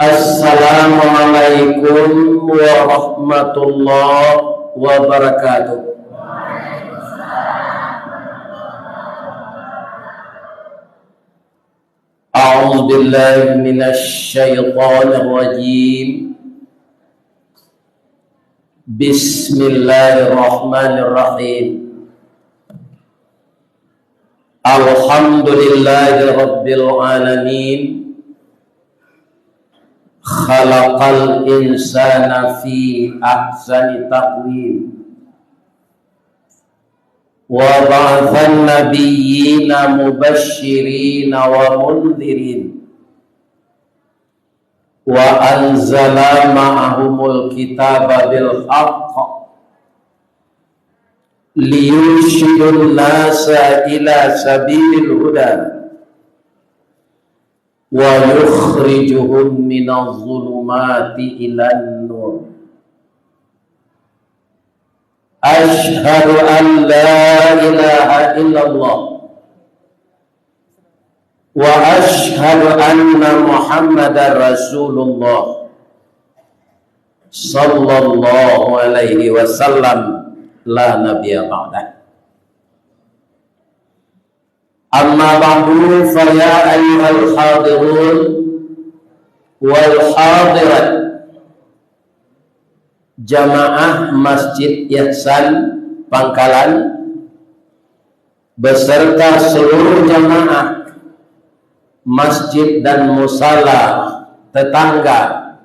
Assalamualaikum warahmatullahi wabarakatuh. A'udzu billahi minasy syaithanir rajim. Bismillahirrahmanirrahim. Alhamdulillahi rabbil alamin. Khalaqal insana fi ahsani taqwim wa ba'athan nabiyyina mubashshirina wa mundhirin wa anzala ma'ahumul kitaba bil haqq liyurshidun nasa ila sabilil huda wa yukhrijuhum minadh dhulumati ilan nur. Asyhadu an la ilaha illallah wa asyhadu anna Muhammadar Rasulullah sallallahu alaihi wasallam la nabiyya ba'dah. Amma ba'du fa ya ayyuhal hadirun wal hadirat jamaah Masjid Ihsan Pangkalan beserta seluruh jamaah masjid dan musala tetangga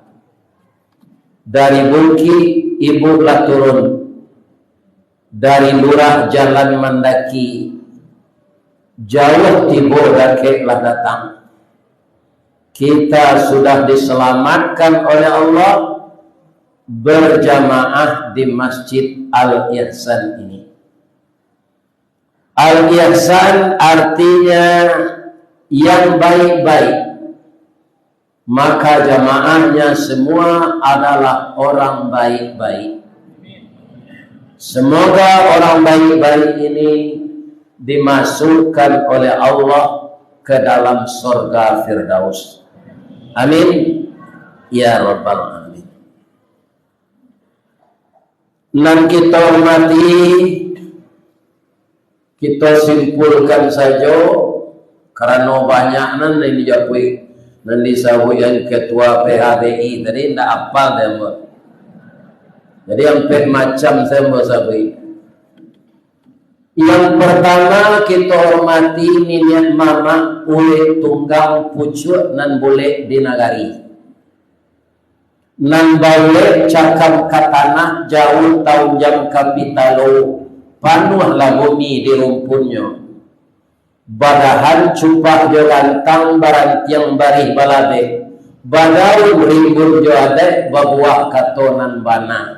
dari Bungki ibu lah turun, dari Lurah Jalan Mandaki jauh timur dakeklah datang. Kita sudah diselamatkan oleh Allah berjamaah di Masjid Al-Ihsan ini. Al-Ihsan artinya yang baik-baik, maka jamaahnya semua adalah orang baik-baik. Semoga orang baik-baik ini dimasukkan oleh Allah ke dalam surga Firdaus. Amin ya rabbal alamin. Nan kita hormati, kita simpulkan saja karena banyak nan yang dijawab nan disebut yang ketua PHBI tadi tidak apal dia. Jadi hampir macam saya mau sabai. Yang pertama kita hormati minyak mama oleh tunggang pucuk nan boleh dinagari. Nan boleh cakap katanah jauh tahun jam kapitalo panuhlah bumi di rumpunnya. Badahan cupah jo gantang barantiang barih balabe. Badaun rimbun jo adek babuah katonan bana.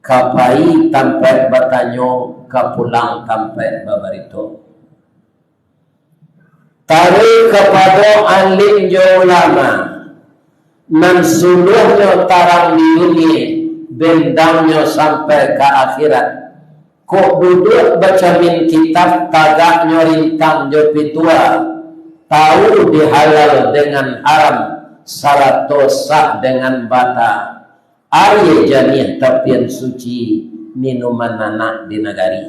Kapai tampai batanyo kapulang tampai babarito. Tarik kepada alim jo ulama nan suluhnya tarang di dunia bendangnya sampai ke akhirat. Kok duduk baca min kitab tagaknya rintang jo pitua, tahu dihalal dengan haram, saratosa dengan bata. Arya janih tapian suci minuman anak di negari.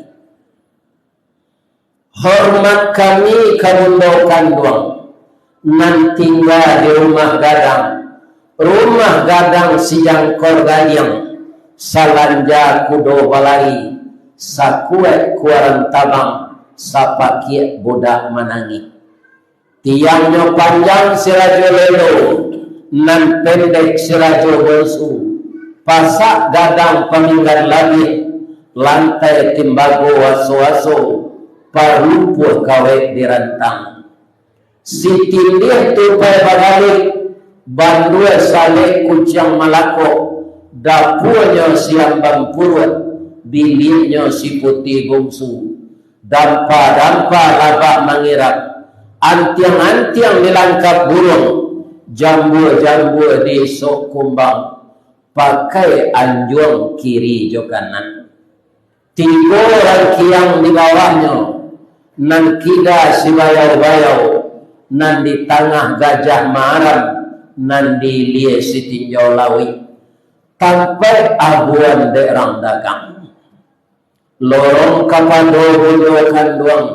Hormat kami kabundokan doang nan tinggal di rumah gadang. Rumah gadang sijang kor gadiang salanja kudo balari sakuet kuaran tabang sapakiet budak manangi. Tiangnya panjang sirajo lelo nan pendek sirajo bosu. Pasak gadang peminggan lagi lantai timbago waso-waso parupuh kawet dirantang. Si tindih tupai bagalik bandua saleh kucang malako dapurnya siang bampurut biliknya si putih bungsu dampa-dampa labak mangirap antiang-antiang dilangkap burung jambu-jambu di sok kumbang pakai anjung kiri jo kanan. 3 orang kiang di bawahnya nan kida si bayau-bayau nan di tengah gajah maram nandi lie sitinjau lawi sampai abuan derang dagang lorong kapado bodo kanduang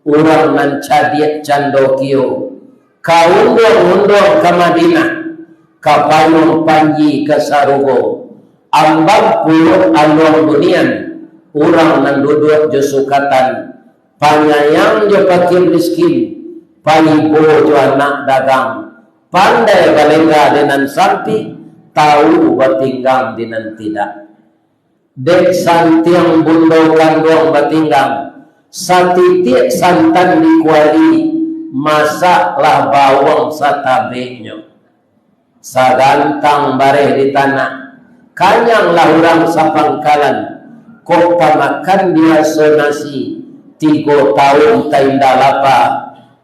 urang nan cadiak cando kio kaundong-undong ke Madinah kapayong panji ke Sarugo ambang puluh aluang bunian urang nan duduk jusukatan panyayang jo pakir miskin paibo jo anak dagang pandai balenga dengan sampi tahu batinggang dengan tidak dek santiang bundo kandong batinggang satitik santan dikuali masaklah bawang satabenyo sagantang bareh di tanah kanyanglah orang sapangkalan kok pamakan dia sonasi 3 tahun tainda lapa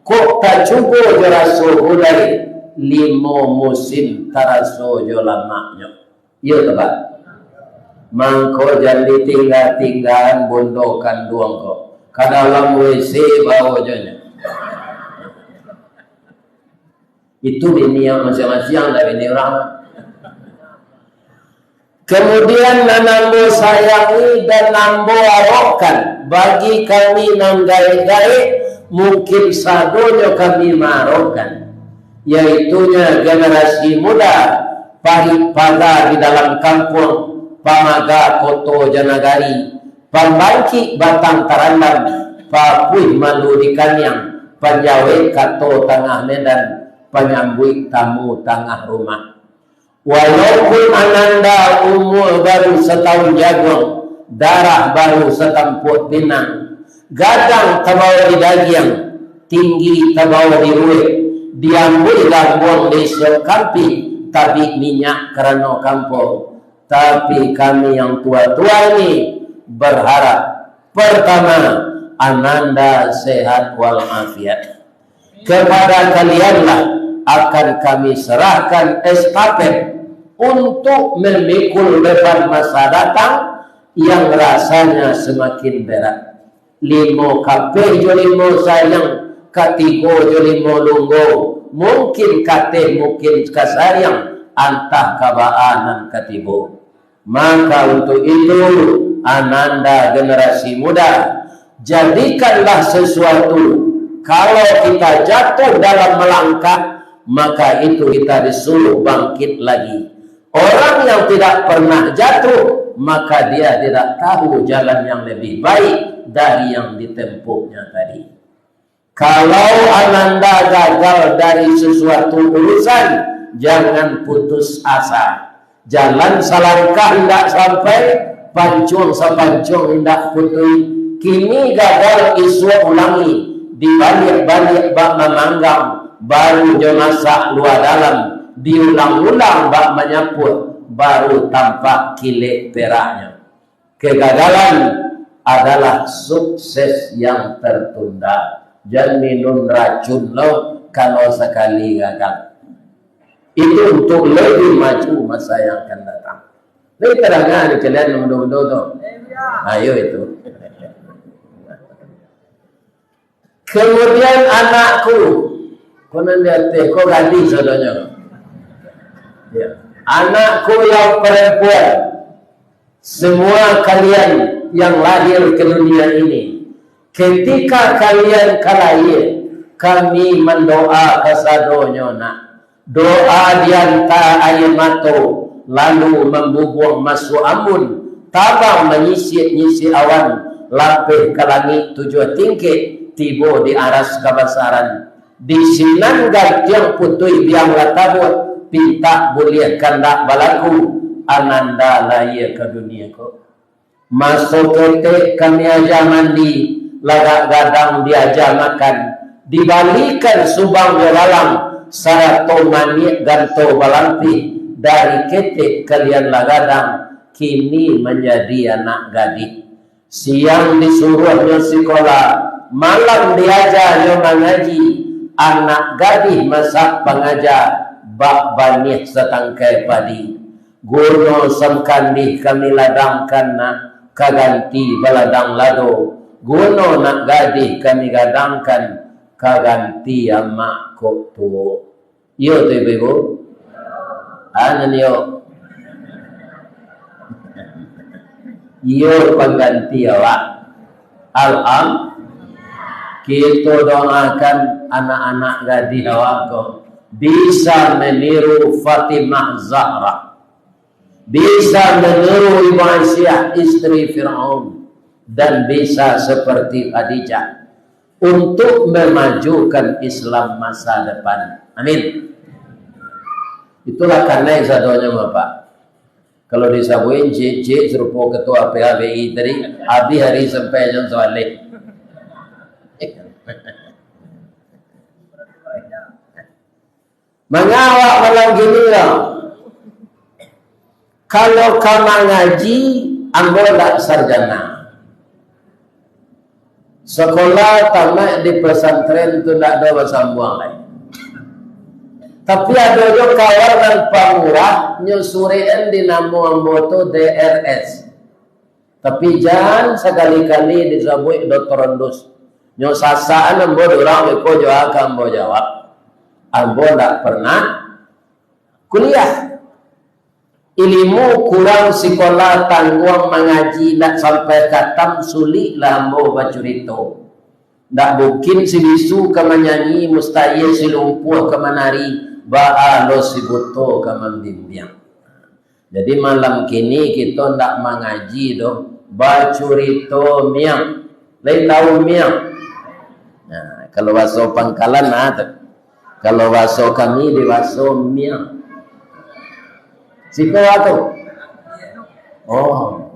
kok tak cukup jeraso hulai 5 musim taraso jo lamaknya iya tebak mangko jadi tinggal-tinggalan bondo kanduang kok kadalam WC bawa jonya itu ini yang masing-masing dari ini orang. Kemudian nambo sayangi dan nambo arokan bagi kami nang gae-gae mungkin sadonyo kami marokan yaitunya generasi muda paripada di dalam kampung pamaga koto janagari pambangki batang tarandam papuih malu di kanyang panjawe kato tengah medan penyambut tamu tengah rumah walaupun ananda umur baru setahun jagung darah baru setampuk pinang gadang terbawa di daging tinggi terbawa di ruih diambil gangguang di kampi tapi minyak kerana kampung tapi kami yang tua-tua ini berharap pertama ananda sehat walafiat kepada kalianlah akan kami serahkan estafet untuk memikul beban masa datang yang rasanya semakin berat. 5 kape jo 5 sayang, katigo jo 5 lunggo, mungkin kate mungkin kasayang antah kabaanan katibo. Maka untuk itu ananda generasi muda jadikanlah sesuatu kalau kita jatuh dalam melangkah maka itu kita disuruh bangkit lagi. Orang yang tidak pernah jatuh maka dia tidak tahu jalan yang lebih baik dari yang ditempuhnya tadi. Kalau ananda gagal dari sesuatu urusan, jangan putus asa. Jalan selangkah tidak sampai, pancung sepancung tidak putus. Kini gagal isu ulangi, dibalik-balik bak memanggang, baru jemasak luar dalam, diulang-ulang bak menyaput, baru tampak kilik peraknya. Kegagalan adalah sukses yang tertunda. Jangan minum racun lo kalau sekali gagal. Itu untuk lebih maju masa yang akan datang. Ini terangkan kalian mudah-mudah tuh. Ayo itu. Kemudian anakku, konon dia teh, kok gadis adanya. Ya. Anakku yang perempuan, semua kalian yang lahir ke dunia ini, ketika kalian kalahir, kami mendoa kesadonyo nak. Doa dianta air mato, lalu membubuh masuk ambun, tabang menyisir-nyisir awan, lapih ke langit 7 tingkit, tibo di aras kebesaran. Di sinanggar tiang putui biang latabut, pinta boleh kandak balaku, ananda lahir ke dunia ko. Masuk ketek kami aja mandi, lagak gadang diaja makan, dibalikan subang jalalang, sarato manik ganto balampi, dari ketek kalian lagadang, kini menjadi anak gadis. Siang disuruhnya sekolah, malam diajarnya mengaji, anak gadis masak pengajar, bak banih setangkai padi. Gurno semkandi kami ladangkan nak, kaganti baladang lado. Gurno nak gadis kami gadangkan, kaganti amak kok tuo. Iyo tu ibu. Yo. Yo pengganti awak. Kita doakan anak-anak gadis awak bisa meniru Fatimah Zahra, bisa meniru Ibu Aisyah istri Fir'aun, dan bisa seperti Khadijah untuk memajukan Islam masa depan. Amin. Itulah karena isadonya Bapak. Kalau disabuin JJ serupa ketua PHBI tadi, habis hari sampai jam soalnya. Mengawak malam gini lah. Kalau kamu ngaji, ambo tak sarjana. Sekolah tamat di pesantren itu tak ada bersambung lain. Tapi ada juga kawan dan pamurah nyusurian di nama amboto DRS. Tapi jangan sekali-kali disebut Dr. Rondus. Nyosasaan ambo dorang iko jawab ambo jawab. Ambo tak pernah kuliah. Ilmu kurang sekolah tangguang mengaji nak sampai katam sulit lah ambo bacurito. Tak mungkin si bisu ke menyanyi, mustahil si lumpuh ke menari. Ba'alo si buto kamang bimbing. Jadi malam kini kita tak mengaji doh bacurito miang. Lain tahu miang. Nah, kalau baso Pangkalan ada. Kalau baso kami di baso miang. Siapa tu? Oh.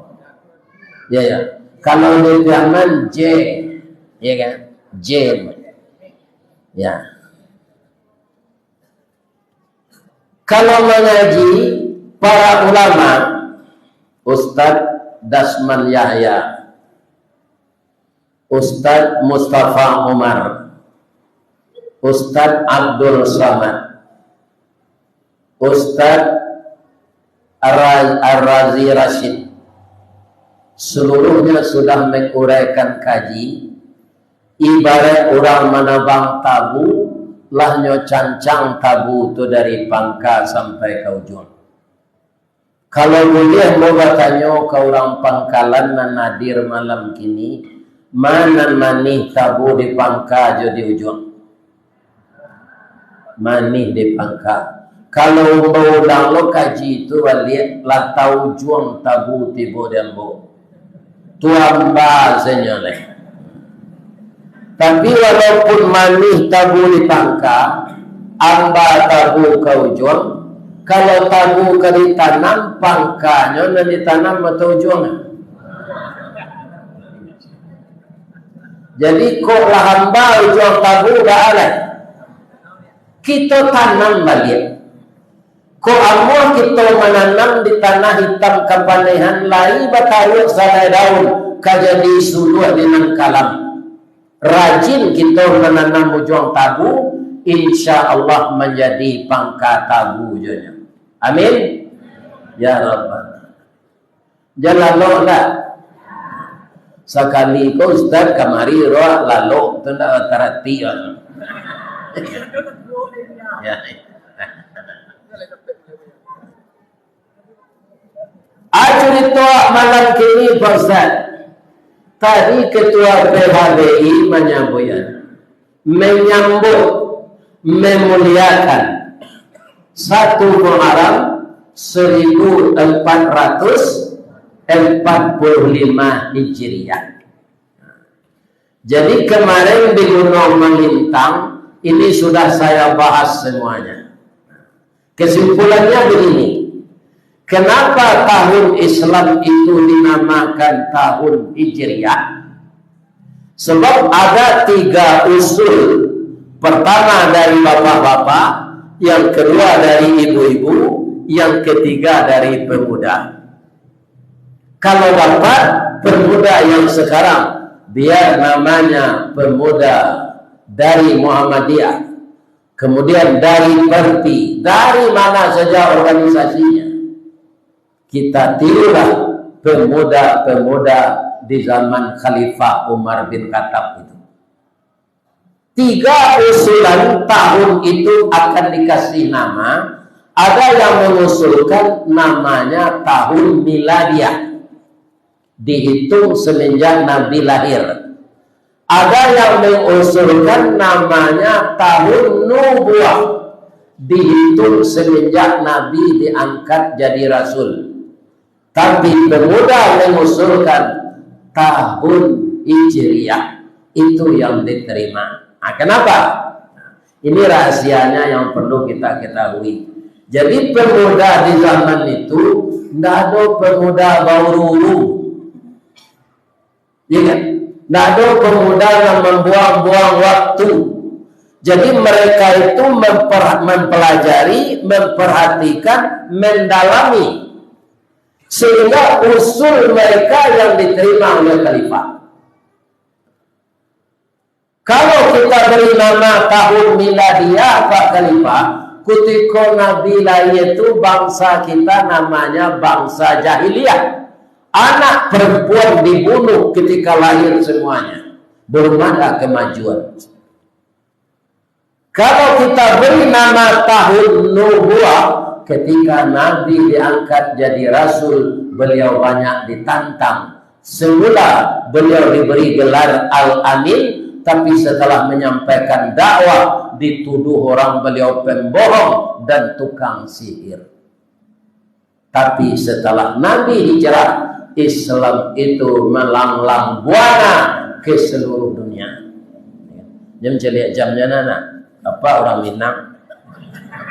Ya ya. Kalau di Yaman J. Ya kan? J. Ya. Kalau mengaji para ulama, Ustadz Dasman Yahya, Ustadz Mustafa Umar, Ustadz Abdul Samad, Ustadz Ar-Razi Rashid, seluruhnya sudah menguraikan kaji, ibarat orang menebang tabu, lahnya cancang tabu itu dari pangka sampai ke ujung. Kalau boleh mau bertanya ke orang Pangkalan dan Nadir malam kini, mana manih tabu di pangka jadi ujung? Manih di pangka. Kalau mau dang kaji itu balik lah tahu ujung tabu tibo dan bo. Tuan bahasanya leh. Tapi walaupun manih tabu di pangka, amba tabu ke ujung, kalau tabu ke ditanam, pangkanya dan ditanam atau ujungnya. Jadi kok lah hamba ujung tabu dah ada. Kita tanam balik. Kok amor kita menanam di tanah hitam kepanehan lai batayuk sadai daun kajadi suluh dengan kalam. Rajin kita menanam ujung tabu, insya Allah menjadi pangkat tabu juga. Amin. Ya Rabbana. Jangan lah. Sekali kau Ustaz kamari roh lalu tu nak terhati. Ya. Ajar itu malam kini Pak Ustaz. Tadi Ketua PHBI menyambut, memuliakan 1 Muharram 1445 Hijriah. Jadi kemarin di Gunung Melintang ini sudah saya bahas semuanya. Kesimpulannya begini. Kenapa tahun Islam itu dinamakan tahun Hijriah? Sebab ada 3 usul. Pertama dari bapak-bapak, yang kedua dari ibu-ibu, yang ketiga dari pemuda. Kalau bapak pemuda yang sekarang, biar namanya pemuda dari Muhammadiyah, kemudian dari Perti, dari mana saja organisasinya. Kita tirulah pemuda-pemuda di zaman Khalifah Umar bin Khattab itu. 3 usulan tahun itu akan dikasih nama Ada yang mengusulkan namanya tahun miladiah, dihitung semenjak Nabi lahir. Ada yang mengusulkan namanya tahun nubuah, dihitung semenjak Nabi diangkat jadi Rasul. Tapi pemuda mengusulkan tahun Hijriah, itu yang diterima. Nah, kenapa? Ini rahasianya yang perlu kita ketahui. Jadi pemuda di zaman itu tidak ada pemuda bauru-uru, ya kan? Tidak ada pemuda yang membuang-buang waktu. Jadi mereka itu mempelajari, memperhatikan, mendalami, sehingga usul mereka yang diterima oleh khalifah. Kalau kita beri nama tahun miladiah Pak Khalifah, ketika Nabi lahir itu bangsa kita namanya bangsa jahiliyah. Anak perempuan dibunuh ketika lahir semuanya. Belum ada kemajuan. Kalau kita beri nama tahun nubuah, ketika Nabi diangkat jadi Rasul, beliau banyak ditantang. Semula beliau diberi gelar Al-Amin, tapi setelah menyampaikan dakwah dituduh orang beliau pembohong dan tukang sihir. Tapi setelah Nabi hijrah, Islam itu melanglang buana ke seluruh dunia. Jam celiak jamnya nana. Apa orang Minang?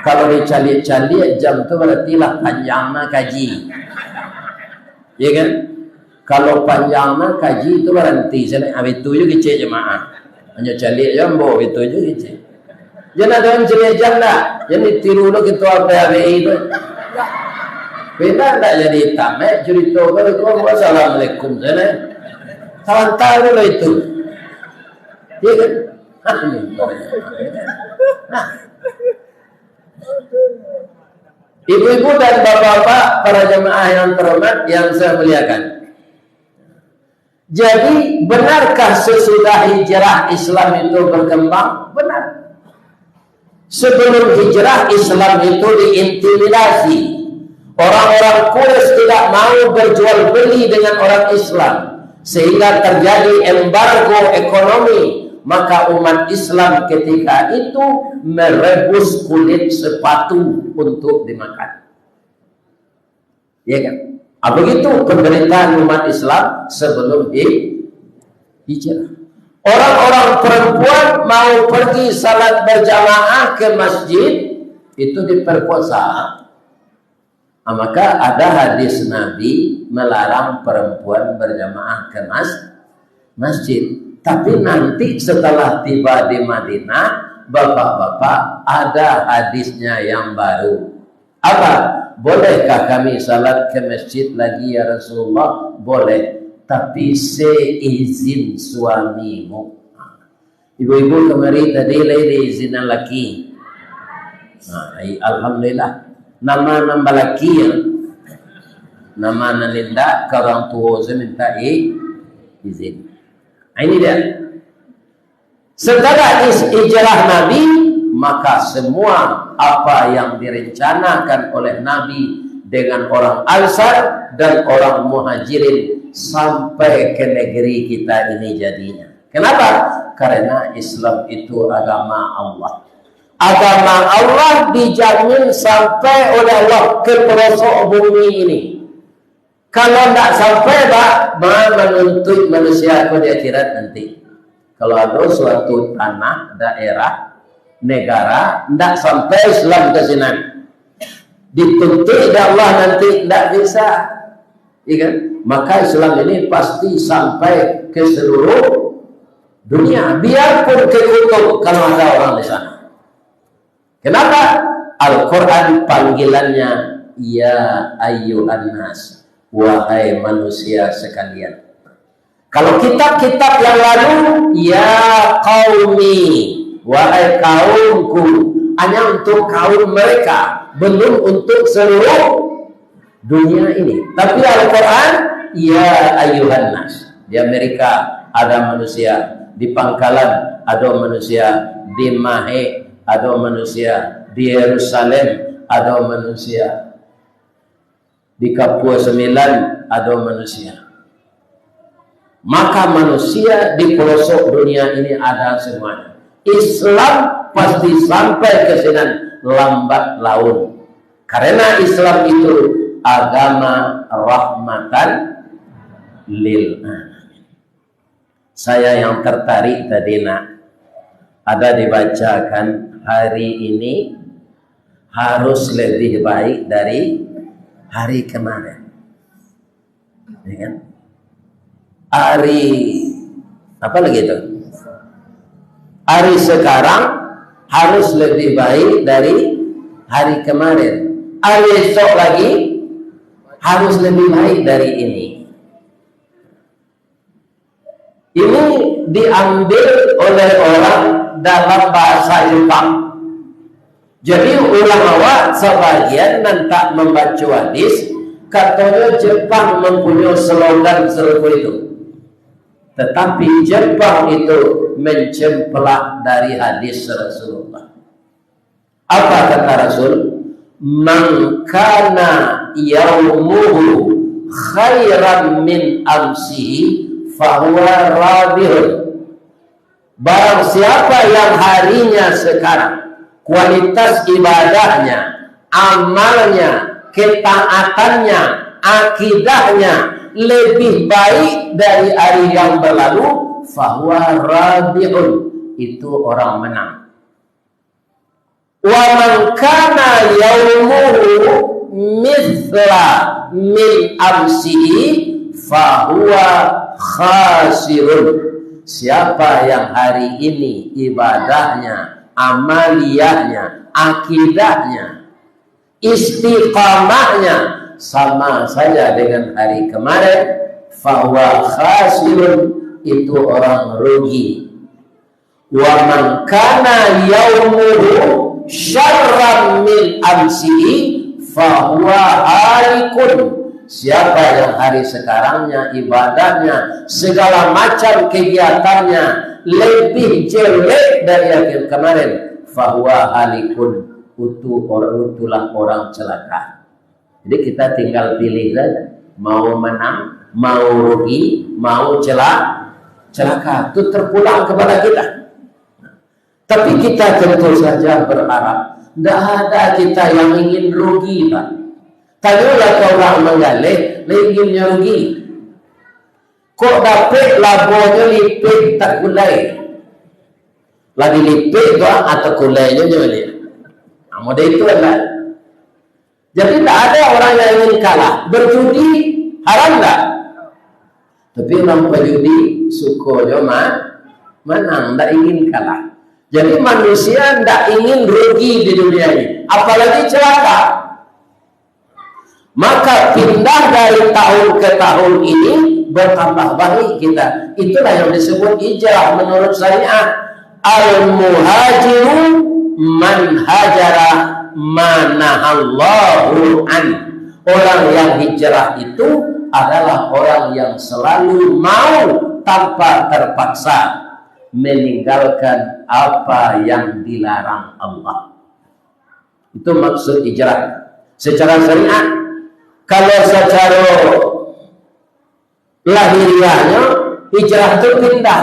Kalau dicalik-calik jam itu berarti lah panjangnya kaji. Ya kan? Kalau panjangnya kaji itu berhenti. Saya itu juga kecil jemaah. Hanya calik jambo itu juga kecil. Jangan ada yang celiak jam lah. Jadi tiru lo ketua PHBI itu. Beda tak jadi hitam, cerita kalau Assalamualaikum sana, kawan tahu lo itu, dia kan, ibu-ibu dan bapak-bapak para jemaah yang terhormat yang saya muliakan. Jadi benarkah sesudah hijrah Islam itu berkembang? Benar. Sebelum hijrah Islam itu diintimidasi. Orang-orang Quraisy tidak mau berjual beli dengan orang Islam, sehingga terjadi embargo ekonomi. Maka umat Islam ketika itu merebus kulit sepatu untuk dimakan. Ya kan? Begitu pemberitaan umat Islam sebelum hijrah. Orang-orang perempuan mau pergi salat berjamaah ke masjid, itu diperkosa. Maka ada hadis Nabi melarang perempuan berjamaah ke masjid. Tapi nanti setelah tiba di Madinah, bapak-bapak, ada hadisnya yang baru. Apa? Bolehkah kami salat ke masjid lagi ya Rasulullah? Boleh, tapi seizin suamimu. Ibu-ibu kemarin tadi izin laki. Nah, alhamdulillah. Nama laki ya, nama nalinda ke orang tua saya minta izin. Ini dia. Setelah hijrah Nabi, maka semua apa yang direncanakan oleh Nabi dengan orang Ansar dan orang Muhajirin sampai ke negeri kita ini jadinya. Kenapa? Karena Islam itu agama Allah. Agama Allah dijamin sampai oleh Allah ke pelosok bumi ini. Kalau tidak sampai, Pak, menuntut manusia ke akhirat nanti. Kalau ada suatu tanah, daerah, negara, tidak sampai Islam ke sini, dituntut oleh Allah nanti tidak bisa. Ya kan? Maka Islam ini pasti sampai ke seluruh dunia, biarpun ke kutub kalau ada orang di sana. Kenapa? Al-Quran panggilannya ya ayyuhan nas, wahai manusia sekalian. Kalau kitab-kitab yang lalu ya qaumi, wahai kaumku, hanya untuk kaum mereka, belum untuk seluruh dunia ini. Tapi Al-Quran ya ayyuhan nas. Di Amerika ada manusia, di Pangkalan ada manusia, di Mahe ada manusia, di Yerusalem ada manusia. Di Kapua 9 ada manusia. Maka manusia di pelosok dunia ini ada semuanya. Islam pasti sampai ke sini lambat laun. Karena Islam itu agama rahmatan lil alamin. Saya yang tertarik tadi ada dibacakan hari ini harus lebih baik dari hari kemarin, ya kan? Hari apa lagi itu? Hari sekarang harus lebih baik dari hari kemarin. Hari esok lagi harus lebih baik dari ini. Ini diambil oleh orang dalam bahasa Jepang. Jadi ulama sebagian nanti membaca hadis, katanya Jepang mempunyai slogan serupa itu. Tetapi Jepang itu mencemplak dari hadis Rasulullah. Apa kata Rasul? Man kana yaumuhu khairan min amsihi fahuwa rabihun. Barang siapa yang harinya sekarang kualitas ibadahnya, amalnya, ketaatannya, akidahnya lebih baik dari hari yang berlalu, fahuwa rabihun, itu orang menang. Wa man kana yaumuhu mithla min amsihi fahuwa khasirun. Siapa yang hari ini ibadahnya, amaliyahnya, akidahnya, istiqamahnya sama saja dengan hari kemarin, fahuwa khasirun, itu orang rugi. Wa man kana yaumuhu syarran min amsihi fahuwa halikun. Siapa yang hari sekarangnya, ibadahnya, segala macam kegiatannya lebih jelek dari yang kemarin, fahuwa halikun, itulah orang celaka. Jadi kita tinggal pilih saja, mau menang, mau rugi, mau celaka, itu terpulang kepada kita. Tapi kita tentu saja berharap tidak ada kita yang ingin rugi, Pak. Tanyalah ke orang menggalih, inginnya rugi. Kok dapat labonya lipit tak kulai? Lagi lipit doang atau kulainya dia. Nah, model itu adalah. Jadi tidak ada orang yang ingin kalah. Berjudi haram tak? Tapi orang berjudi sukonya menang, tidak ingin kalah. Jadi manusia tidak ingin rugi di dunia ini, apalagi celaka. Maka pindah dari tahun ke tahun ini bertambah baik kita. Itulah yang disebut hijrah menurut syariat. Al-muhajiru man hajara manahallahu an. Orang yang hijrah itu adalah orang yang selalu mau tanpa terpaksa meninggalkan apa yang dilarang Allah. Itu maksud hijrah secara syariat. Kalau secara lahiriahnya hijrah itu pindah.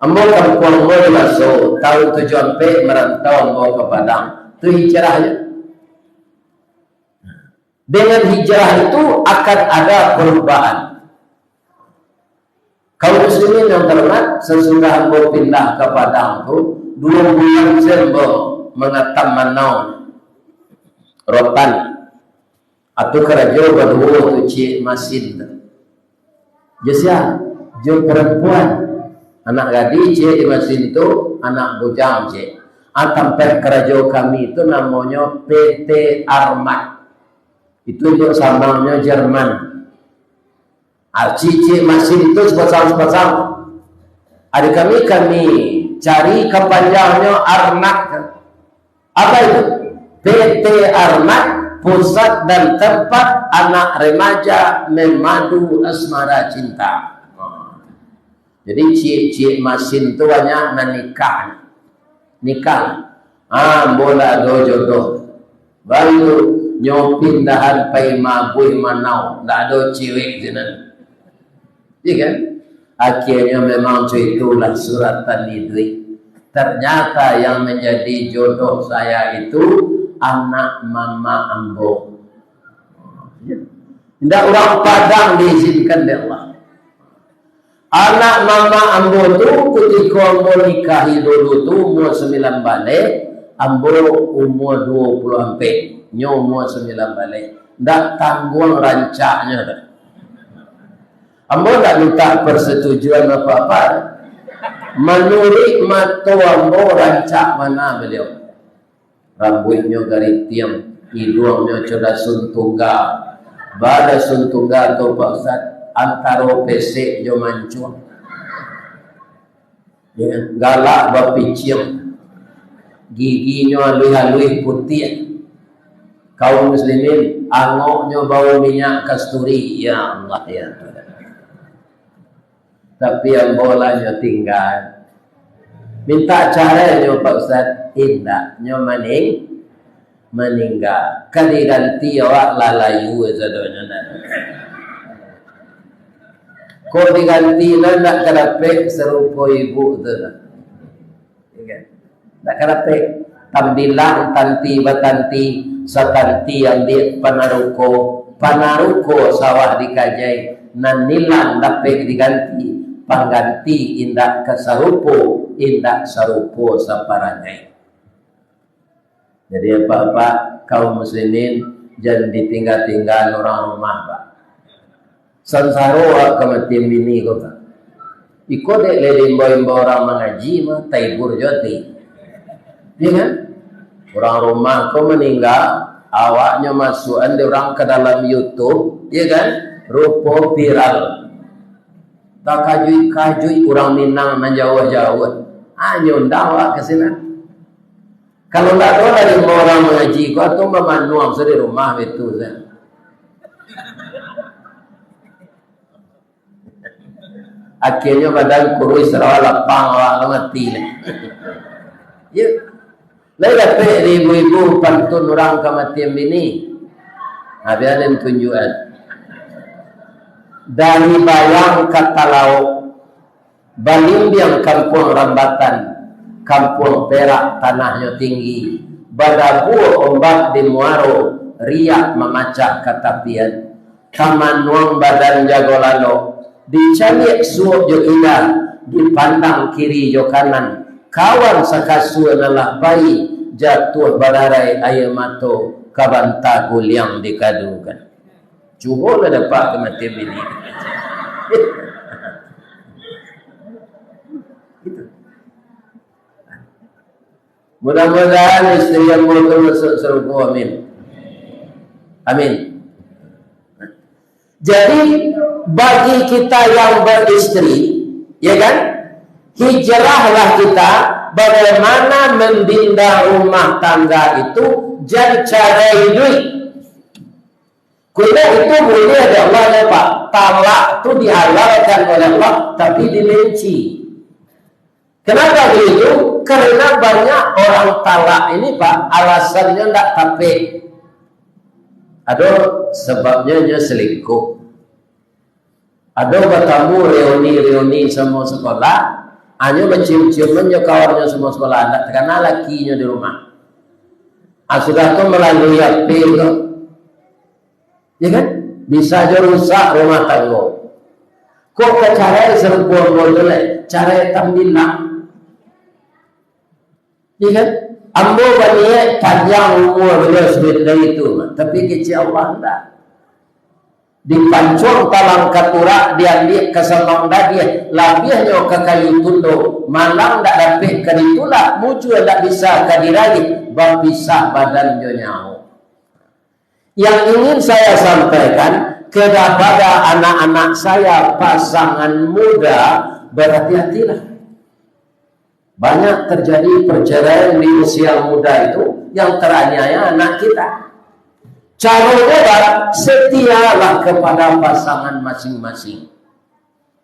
Ambo kampung di Baso tahun 7 merantau ambo ke Padang. Itu hijrahnya. Dengan hijrah itu akan ada perubahan. Kaum muslimin yang terhormat, sesudah ambo pindah ke Padang itu 2 bulan sembo mengatam manau rotan atau kerja berdua tu cik masin. Jasa jo perempuan anak gadis cik masin tu anak bujang cik. Tempat kerja kami itu namanya PT Armat. Itu untuk sambangnya Jerman. Cik masin itu sepasang. Ada kami cari kepanjangnya Armat. Apa itu? PT Armat, pusat dan tempat anak remaja memadu asmara cinta. Jadi cik masin tu banyak nikah. Bola do jodoh. Baru nyo pindahan pai mabui manau, ndak ada cewek sana. Iya kan? Akhirnya memang itulah surat Tan-Nidri. Ternyata yang menjadi jodoh saya itu anak mama ambo. Tidak orang Padang diizinkan oleh Allah. Anak mama ambo tu ketika ambo nikahi dulu tu umur 9 balik, ambo umur 24, nyo umur 9 balik. Tidak tanggung rancaknya dah. Ambo tak minta persetujuan apa-apa. Menurut mata ambo rancak mana beliau. Rambutnya garis tiang, hidungnya cerdas suntunggal. Bada suntunggal tu Pak Ustaz, antara pesek jo mancung. Ya, galak bapicing. Giginya halui-halui putih. Kaum muslimin, angoknya bau minyak kasturi. Ya Allah ya. Tapi yang bolanya tinggal. Minta caranya Pak Ustaz, indah nyo meninggal. Kali ganti awak lalayu zadanya. Kau diganti nak kerapek serupa ibu tu. Nak kerapek tambilang tanti batanti satanti yang di panaruko sawah dikajai nan nilang dapat diganti. Pangganti indak kesarupo, indak sarupo saparangai. Jadi apa-apa kaum muslimin jangan ditinggal-tinggal orang rumah Pak. Sansaro kematian bini kau Pak. Iko dek lembo-lembo orang mengaji mah taibur joti. Iya kan? Orang rumah kau meninggal, awaknya masukan di orang ke dalam YouTube, iya kan? Rupo viral. Tak kajui orang Minang nan jauh-jauh. Anyo ndawa ke sini. Kalau tak tahu dari orang mengaji kau tu memanuang di rumah itu kan. Akhirnya badan kurus rawa lapang awak mati lah. Ya. Lain dapat ibu-ibu pantun orang kematian bini. Habis ada tunjukan. Dari Bayang kata lauk, Balimbiang kampung Rambatan, kampung Perak tanahnya tinggi, Badabu ombak di Muaro, riak memacak katapian, Kamanuang badan jago lalo, dicalik suap jo indah, dipandang kiri jo kanan, kawan sakasu adalah bayi, jatuh bararai air mato, kabanta guliang dikadukan. Cuba lah dapat kematian bini. Gitu. Mudah-mudahan istri yang betul masuk surga. Amin. Amin. Jadi bagi kita yang beristri, ya kan? Hijrahlah kita bagaimana membina rumah tangga itu jadi cara hidup. Kita itu boleh ada Allah ya Pak. Talak itu dihalalkan oleh Allah, tapi dibenci. Kenapa begitu? Karena banyak orang talak ini Pak, alasannya tidak tapi. Ada sebabnya dia selingkuh. Ada bertemu reuni semua sekolah, hanya mencium-ciumannya kawannya semua sekolah, tidak terkenal lakinya di rumah. Sudah itu melalui HP itu. Ya kan? Bisa aja rusak rumah tangga. Kok ke cara serupa boleh, cara tambilang. Ya kan? Ambo bani panjang umur beliau seperti itu, tapi kecil Allah enggak. Dipancung talang katura dia kesemang dia labihnya ke kayu tundo malang tak dapat kaditulah muncul tak bisa kadiragi berpisah badan nyawa. Yang ingin saya sampaikan kepada anak-anak saya pasangan muda, berhati-hatilah. Banyak terjadi perceraian di usia muda itu yang teraniaya anak kita. Caranya setialah kepada pasangan masing-masing.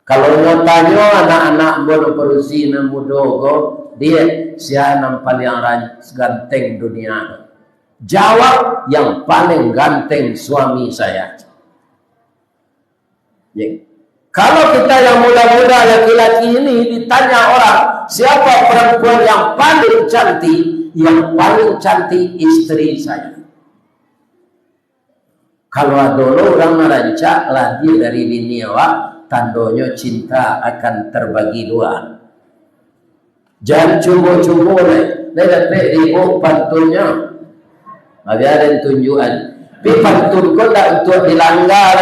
Kalau mau tanya anak-anak boleh berusia muda, dia siapa yang paling ganteng dunia. Jawab, yang paling ganteng suami saya. Ya. Kalau kita yang muda-muda laki-laki ini ditanya orang, siapa perempuan yang paling cantik? Yang paling cantik istri saya. Kalau dulu orang merancak lahir dari bini awak, tandanya cinta akan terbagi dua. Jangan cumbu-cumbu nih dapat ibu pantunnya. Ada tunjukan. Tapi pantun kau tak untuk dilanggar.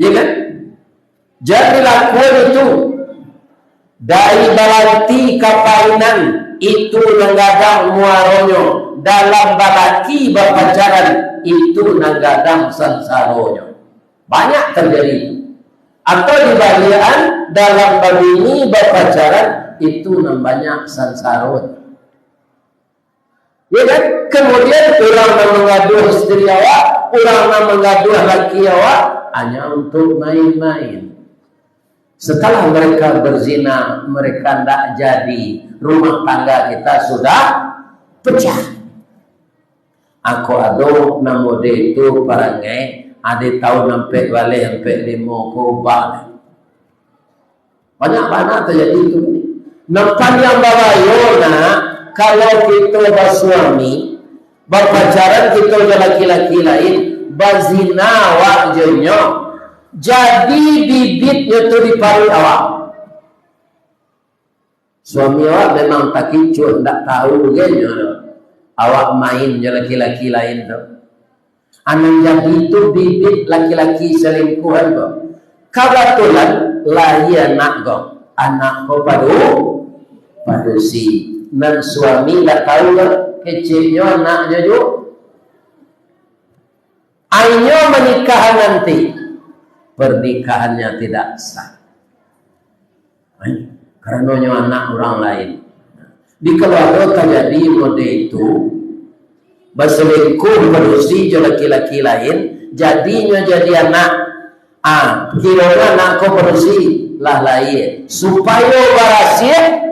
Ya kan? Jadi lakukan itu. Dari balanti kapainan itu nanggadang muaronyo. Dalam balaki berpacaran itu nanggadang sansaronyo. Banyak terjadi. Atau dibalikan dalam babini berpacaran itu banyak sansaronyo. Ya kan? Kemudian orang yang mengaduh istri awak, orang yang mengaduh laki awak hanya untuk main-main. Setelah mereka berzina, mereka tidak jadi. Rumah tangga kita sudah pecah. Aku ado namode itu parangai, ada tahun sampai balik sampai 5 kubah. Banyak-banyak terjadi itu. Nampak yang babayona. Kalau kita bersuami, berpacaran kita laki-laki lain, berzina waktunya, jadi bibitnya tu di paru awak. Suami awak memang tak kicut, tak tahu kan? Awak main je laki-laki lain tu. Anak jadi itu bibit laki-laki selingkuhan tu. Kebetulan lahir anak kau, anak kau padu si. Dan suami tak tahu lah kecilnya anaknya juga. Ayo menikah nanti, pernikahannya tidak sah. Karena anak orang lain. Di keluarga terjadi mode itu, berselingkuh berusi jo laki-laki lain, jadinya jadi anak. Kira anak kau berusi lah lain, supaya berhasil.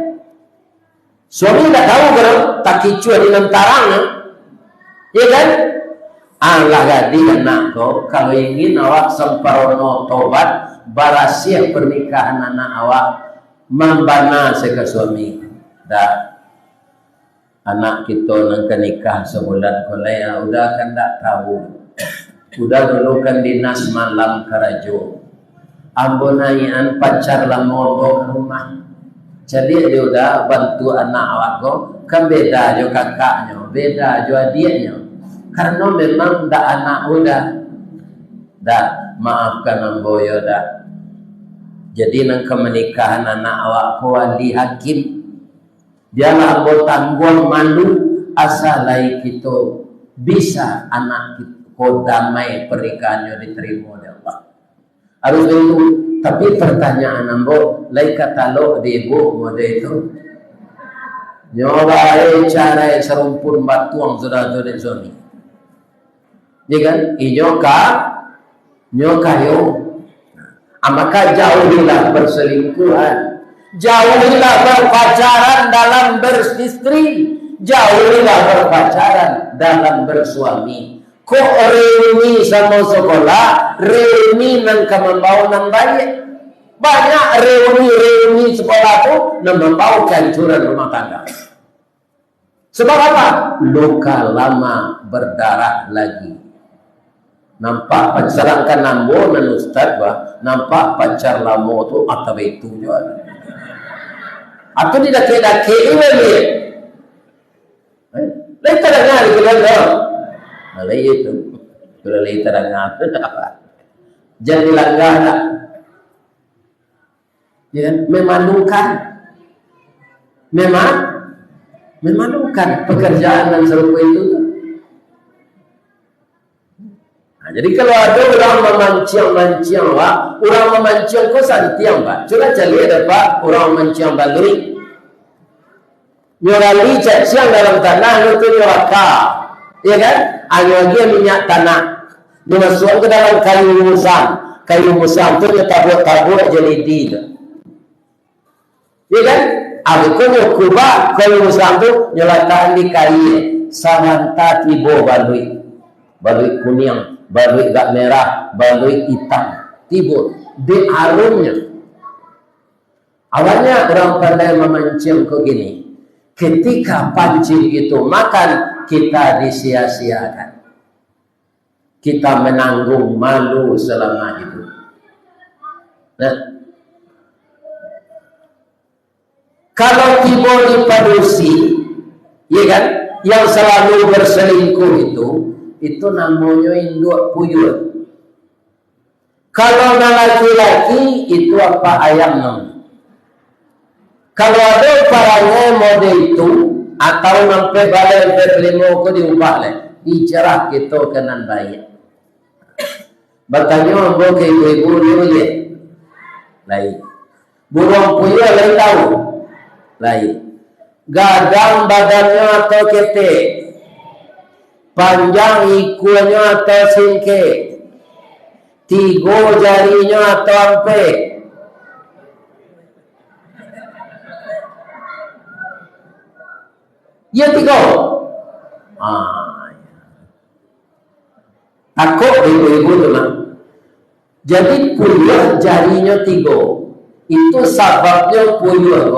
Suami tak tahu kalau tak kicua di lantarangnya. Ya kan? Allah gadi anak kau. Kalau ingin awak semparono tobat, barasia pernikahan anak awak, membana seka suami. Dah. Anak kita nak nikah sebulan kolaya, udah kan tak tahu. Udah dulu kan dinas malam karajo. Ambonayan pacar lamo ke rumah. Jadi dia udah bantu anak awak kau, kan beda jo kakaknya, beda jo adiknya. Karena memang dah anak udah, dah maafkan amboyo dah. Jadi nang kemenikahan anak awak kau wali hakim, dia lah ambo tanggung malu asalai kita bisa anak kau damai pernikahannya diterima oleh Allah. Harus itu. Tapi pertanyaan ambo, lai kata lo di ibu mode itu, nyoba cara serumpun batuang sudah jadi suami. Ya kan? Nyoka yo. Maka jauhilah perselingkuhan, jauhilah berpacaran dalam beristri, jauhilah berpacaran dalam bersuami. Kok reuni sama sekolah, reuni nang kamambau nang baik. Banyak reuni sekolah tu nang membau kehancuran rumah tangga. Sebab apa? Luka lama berdarah lagi. Nampak pacaran kan nambo dan ustaz bah, nampak pacar lama tu atau itu juga. Atau tidak kena kena ni. Lain tak dengar kita. Malay itu, kalau lagi terangkat apa? Jadi langgar tak? Ya, memalukan, memalukan pekerjaan yang serupa itu. Nah, jadi kalau ada orang memancing, orang memancing kau santiang pak. Coba cari ada pak orang memancing balui. Nyorali siang dalam tanah itu nyoraka. Ya kan? Hanya dia minyak tanah dimasukkan ke dalam kayu musang itu dia tabur jelidi itu. Ya kan? Aku kubah kayu musang itu nyalakan di kayu saranta tibo balui kuning, balui gak merah, balui hitam, tibo di arumnya. Awalnya orang pandai memancing ke gini, ketika pancing itu makan, kita disia-siakan, kita menanggung malu selama hidup. Nah, kalau tiba di padusi, ya kan, yang selalu berselingkuh itu namanya induk puyuh. Kalau laki-laki itu apa ayam namanya. Kalau ada paranya mode itu atau sampai balai berlimo ke diubah le, dijarah kita kenan baik. Bertanya ambo ke ibu-ibu dulu ye, lain. Burung puyuh lain tahu, lain. Gadang badannya atau ketek, panjang ikunya atau singke, tiga jarinya atau ampe. Ya tiga. Takut ibu-ibu tu lah. Jadi puyuh jarinya tiga. Itu sebabnya puyuh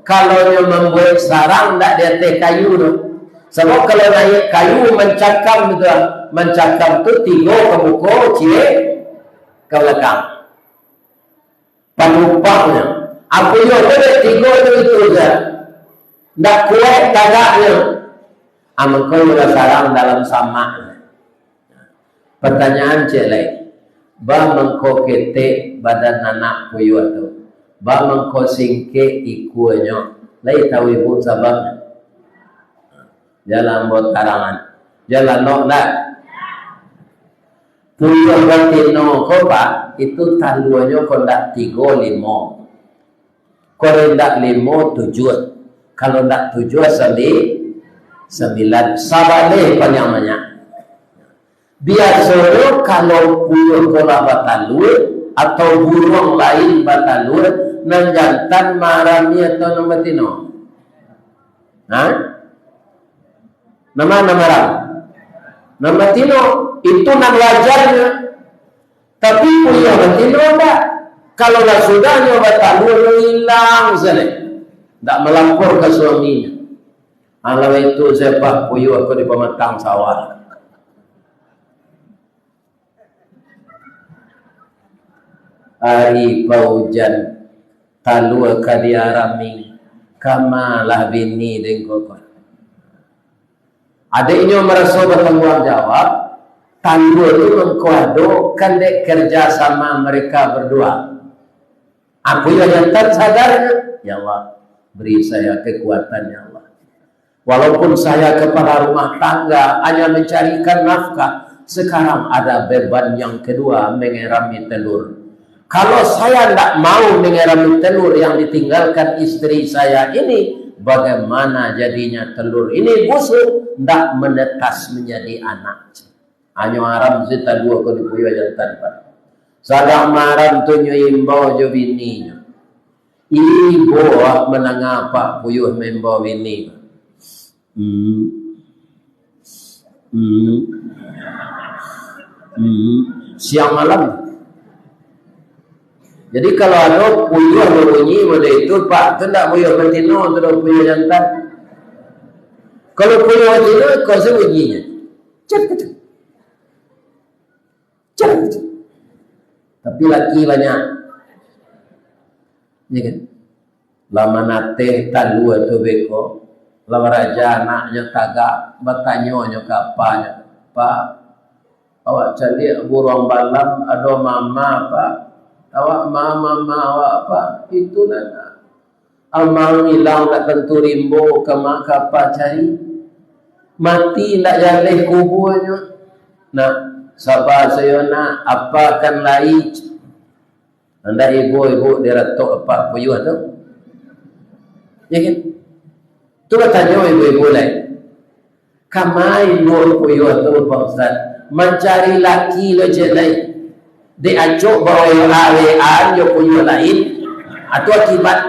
kalau yang membuat sarang tak dia teh kayu tu. Sebab kalau naik kayu mencakam tu, mencakam tu tiga ke muka, cie ke belakang. Penupangnya. Apa yang ada tiga itu saja. Tak kuat tagaknya. Kau sudah sarang dalam sama. Pertanyaan celek. Ba mengko ketek badan anak puyuh tu. Ba mengko singke ikunya. Lai tahu ibu sababnya. Jalan buat karangan. Jalan nok nak. Puyuh batino ko pak. Itu taluannya ko ndak 3-5. Ko ndak 5-7. Kalau tak 7-9 sabale panjangnya. Biasanya kalau puyuh kola batalur atau burung lain batalur nanjantan marami atau namatino. Nama ram. Namatino itu nama wajarnya. Tapi puyuh batino enggak. Kalau dah sudahnya batalur hilang saja. Tak melapor ke suaminya. Kalau itu sepak puyuh aku di pematang sawah. Hari paujan talua kadiarami kamalah bini dengkokon. Adiknya merasa bertanggung jawab. Talua itu mengkuado kandek kerja sama mereka berdua. Aku yang jantan sadarnya. Ya Allah. Beri saya kekuatan ya Allah. Walaupun saya kepala rumah tangga hanya mencarikan nafkah, sekarang ada beban yang kedua, mengerami telur. Kalau saya tidak mau mengerami telur yang ditinggalkan istri saya ini, bagaimana jadinya telur ini busuk, tidak menetas menjadi anak. Hanya haram sita dua ke dipuyuh jantan pak. Sadang maram tu nyimbau jo bininya. Ibu menangah pak puyuh membawa ini. Siang malam. Jadi kalau ada puyuh berbunyi pada itu pak, itu tidak puyuh betina, itu puyuh jantan. Kalau puyuh betina, kau sebunyinya. Cek. Tapi laki banyak. Ya kan? Lama nate talu atau beko, lama raja anaknya tagak bertanya kapanya, Pak, awak cari burung balam, ada mama Pak, awak mama awak Pak, itu nana. Amal hilang nak tentu rimbo kemak kapal cari, mati nak jaleh kubuhnya. Nak sabar saya nak apa kan lain. Anda ibu-ibu dia retok apa puyuh tu? Ya kan? Tu tanya ibu-ibu lain. Kamai nur puyuh tu Pak Ustaz? Mencari laki lo je lain. Dia acuk bawa awe-awean yo puyuh lain atau akibat.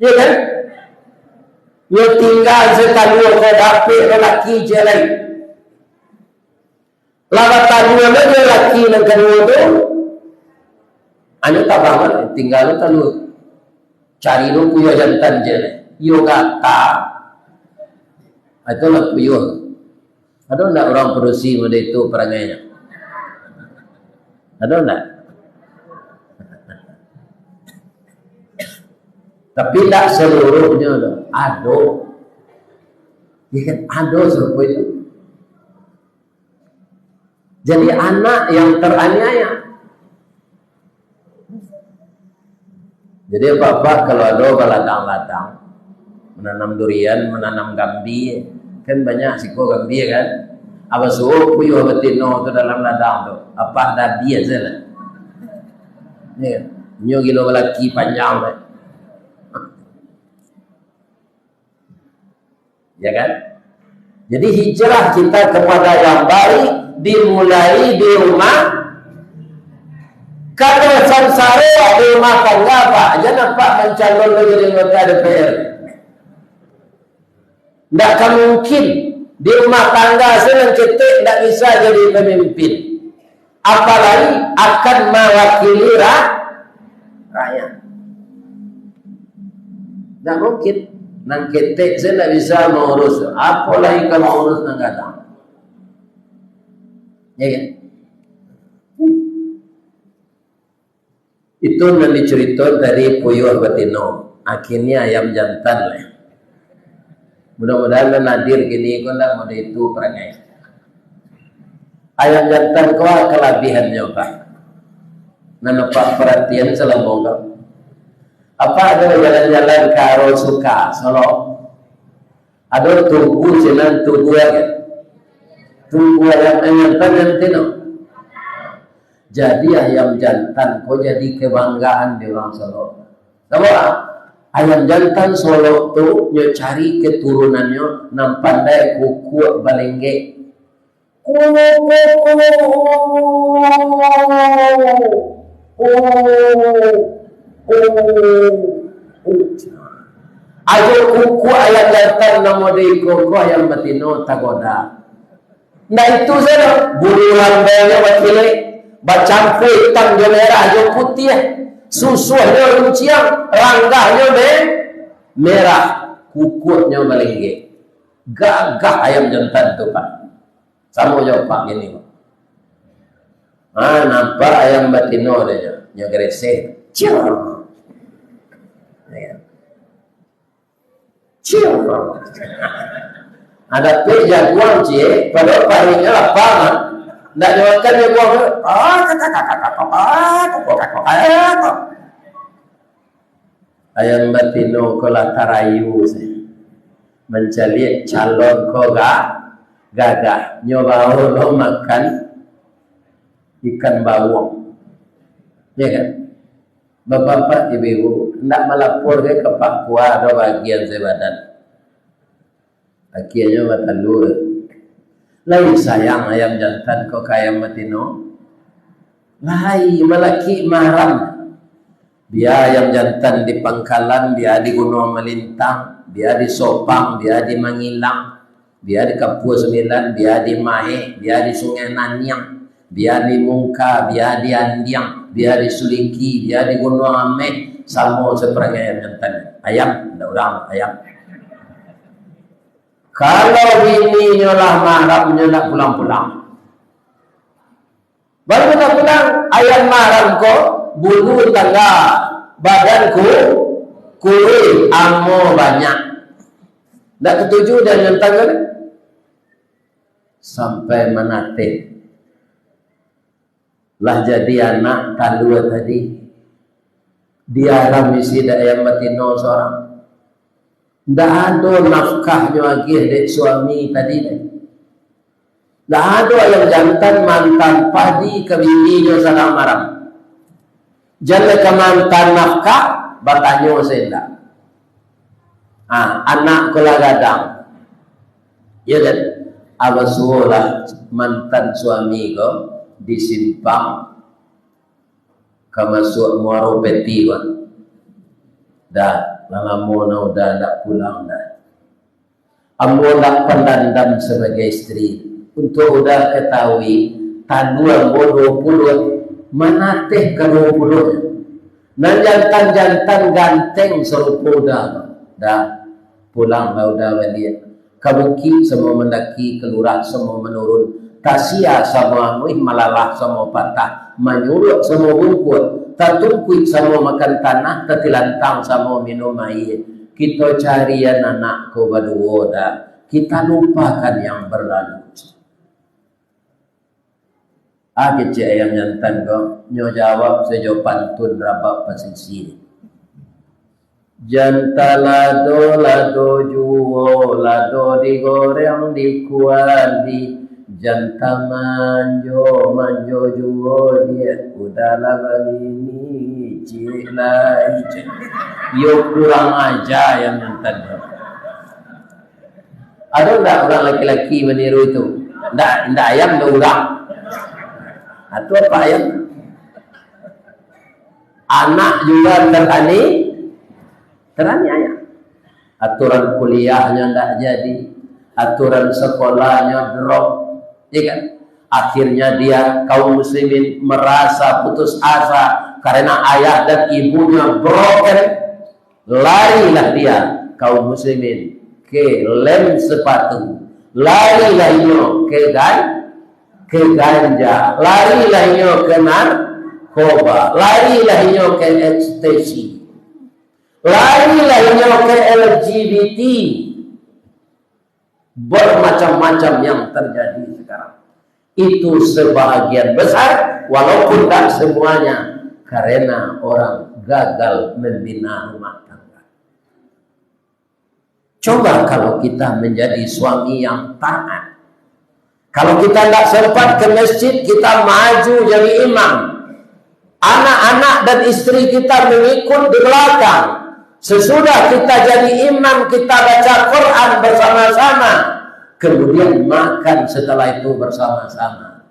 Ya kan? Yo tinggal setalua ko dapet lelaki je lain. Lama talua lagi lelaki yang kedua tu. Anu tak bangun tinggal lu talua. Cari lu puyo jantan je lain. Yo kata. Itu lah puyo. Ada enggak orang Perusi muda itu perangainya? Ada enggak? Tapi tidak seluruhnya loh. Ada. Ya kan? Ada serupa itu. Jadi anak yang teraniaya. Jadi bapak kalau ada baladang-ladang menanam durian, menanam gambi, kan banyak siko gambi kan. Apa suruh puyuh betino tu dalam ladang tu. Apa ada biasa lah. Ya, nyo gilo lelaki panjang lah. Ya kan? Jadi hijrah kita kepada yang baik dimulai di rumah. Kalau samsara di rumah tangga Pak, jangan Pak mencalon menjadi anggota DPR. Tidak mungkin di rumah tangga senang cetek tidak bisa jadi pemimpin. Apalagi akan mewakili rakyat. Tidak mungkin. Nang ketek saya tidak bisa mengurus. Apalagi kalau mengurus nang kadang. Ya kan? Itu yang dicerita dari puyuh betino. Akhirnya ayam jantan lah. Mudah-mudahan nadir gini kau tidak mau itu perangai. Ayam jantan kau kelebihannya Pak. Nampak perhatian selama kau. Apa ada jalan-jalan karo suka Solo? Ada tunggu jalan tunggu kan? Tunggu ayam jantan no. Jadi ayam jantan kau jadi kebanggaan di orang Solo. Tahu ayam jantan Solo tu nyo cari keturunannya nam pandai kuku balengge. Ajo kuku ayam jantan namo de koko ayam betino tagoda. Nah itu saja bulu lambenya wakile bacampur hitam jo merah jo putih susunya runciang ranggahnya merah kukunya balengge. Gagah ayam jantan tu Pak. Sama jauh Pak gini Pak. Nampak ayam betino dia nya gresek. Cium. Cium. Ada pe jaguar cie, pada parinya apa kan? Ndak jawabkan dia buang. Ayam betino kola tarayu mencari calon koga gagah nyoba lo makan ikan bawang. Ya kan? Bapak-bapak, ibu-ibu, tidak melapor ke Pak Kuah atau bagian sebadan. Akhirnya batalur. Lain sayang ayam jantan kok ayam betino. Lain melaki mahram. Dia ayam jantan di Pangkalan, dia di Gunung Melintang, dia di Sopang, dia di Mangilang, dia di Kapua Sembilan, dia di Mahe, dia di Sungai Nanyang, dia di Mungka, dia di Andiang, dia di Suliki, dia di Gunung Ame, sama seperti ayam jantan. Ayam, tidak orang ayam. Kalau bini nyolah mahramnya nak pulang-pulang. Baru nak pulang, ayam mahram ko, bulu tangga, badanku, kulit, amo banyak. Tak ketujuh dan jantan kan? Sampai menate. Lah jadi anak talua tadi. Dia ramisi dak ayam betino seorang. Tidak ada nafkahnya lagi dek suami tadi. Tidak ada ayam jantan mantan padi ke bininya salah maram. Jangan ke mantan nafkah batanyo senda. Anak kula gadang. Ya kan? Abasulah mantan suami ko disimpang ke masuk muaro peti ko. Dah lama udah tak pulang dah. Ambo nak pendandam sebagai istri. Untuk udah ketahui, tanu ambo 20, mana teh ke 20. Nan jantan-jantan ganteng serupa dah pulang lah udah balik. Kabuki semua mendaki, keluar semua menurun. Tasia semua muih malalah semua patah. Menyuruh semua bungkut. Tatungkuit semua makan tanah, tatilantang semua minum air. Kita carian anakku berdua dah. Kita lupakan yang berlalu. Kecil ayam jantan kau, nyo jawab sejo pantun rabak pesisir. Janta lado juo, lado digoreng dikuali. Janta manjo juo dia udahlah begini cik lah cik. Yo kurang aja yang jantan kau. Ada enggak orang laki-laki meniru itu? Enggak ayam enggak ulang. Atau apa ayam? Anak juga terani ayam. Aturan kuliahnya enggak jadi, aturan sekolahnya drop, ya kan? Akhirnya dia kaum muslimin merasa putus asa karena ayah dan ibunya broken. Larilah dia kaum muslimin ke lem sepatu, larilah inyo ke ganja, larilah inyo ke narkoba, larilah inyo ke ekstasi, larilah inyo ke LGBT. Bermacam-macam yang terjadi sekarang. Itu sebahagian besar, walaupun tak semuanya, karena orang gagal membina rumah tangga. Coba kalau kita menjadi suami yang taat. Kalau kita tidak sempat ke masjid, kita maju jadi imam. Anak-anak dan istri kita mengikut di belakang. Sesudah kita jadi imam, kita baca Quran bersama-sama. Kemudian makan setelah itu bersama-sama.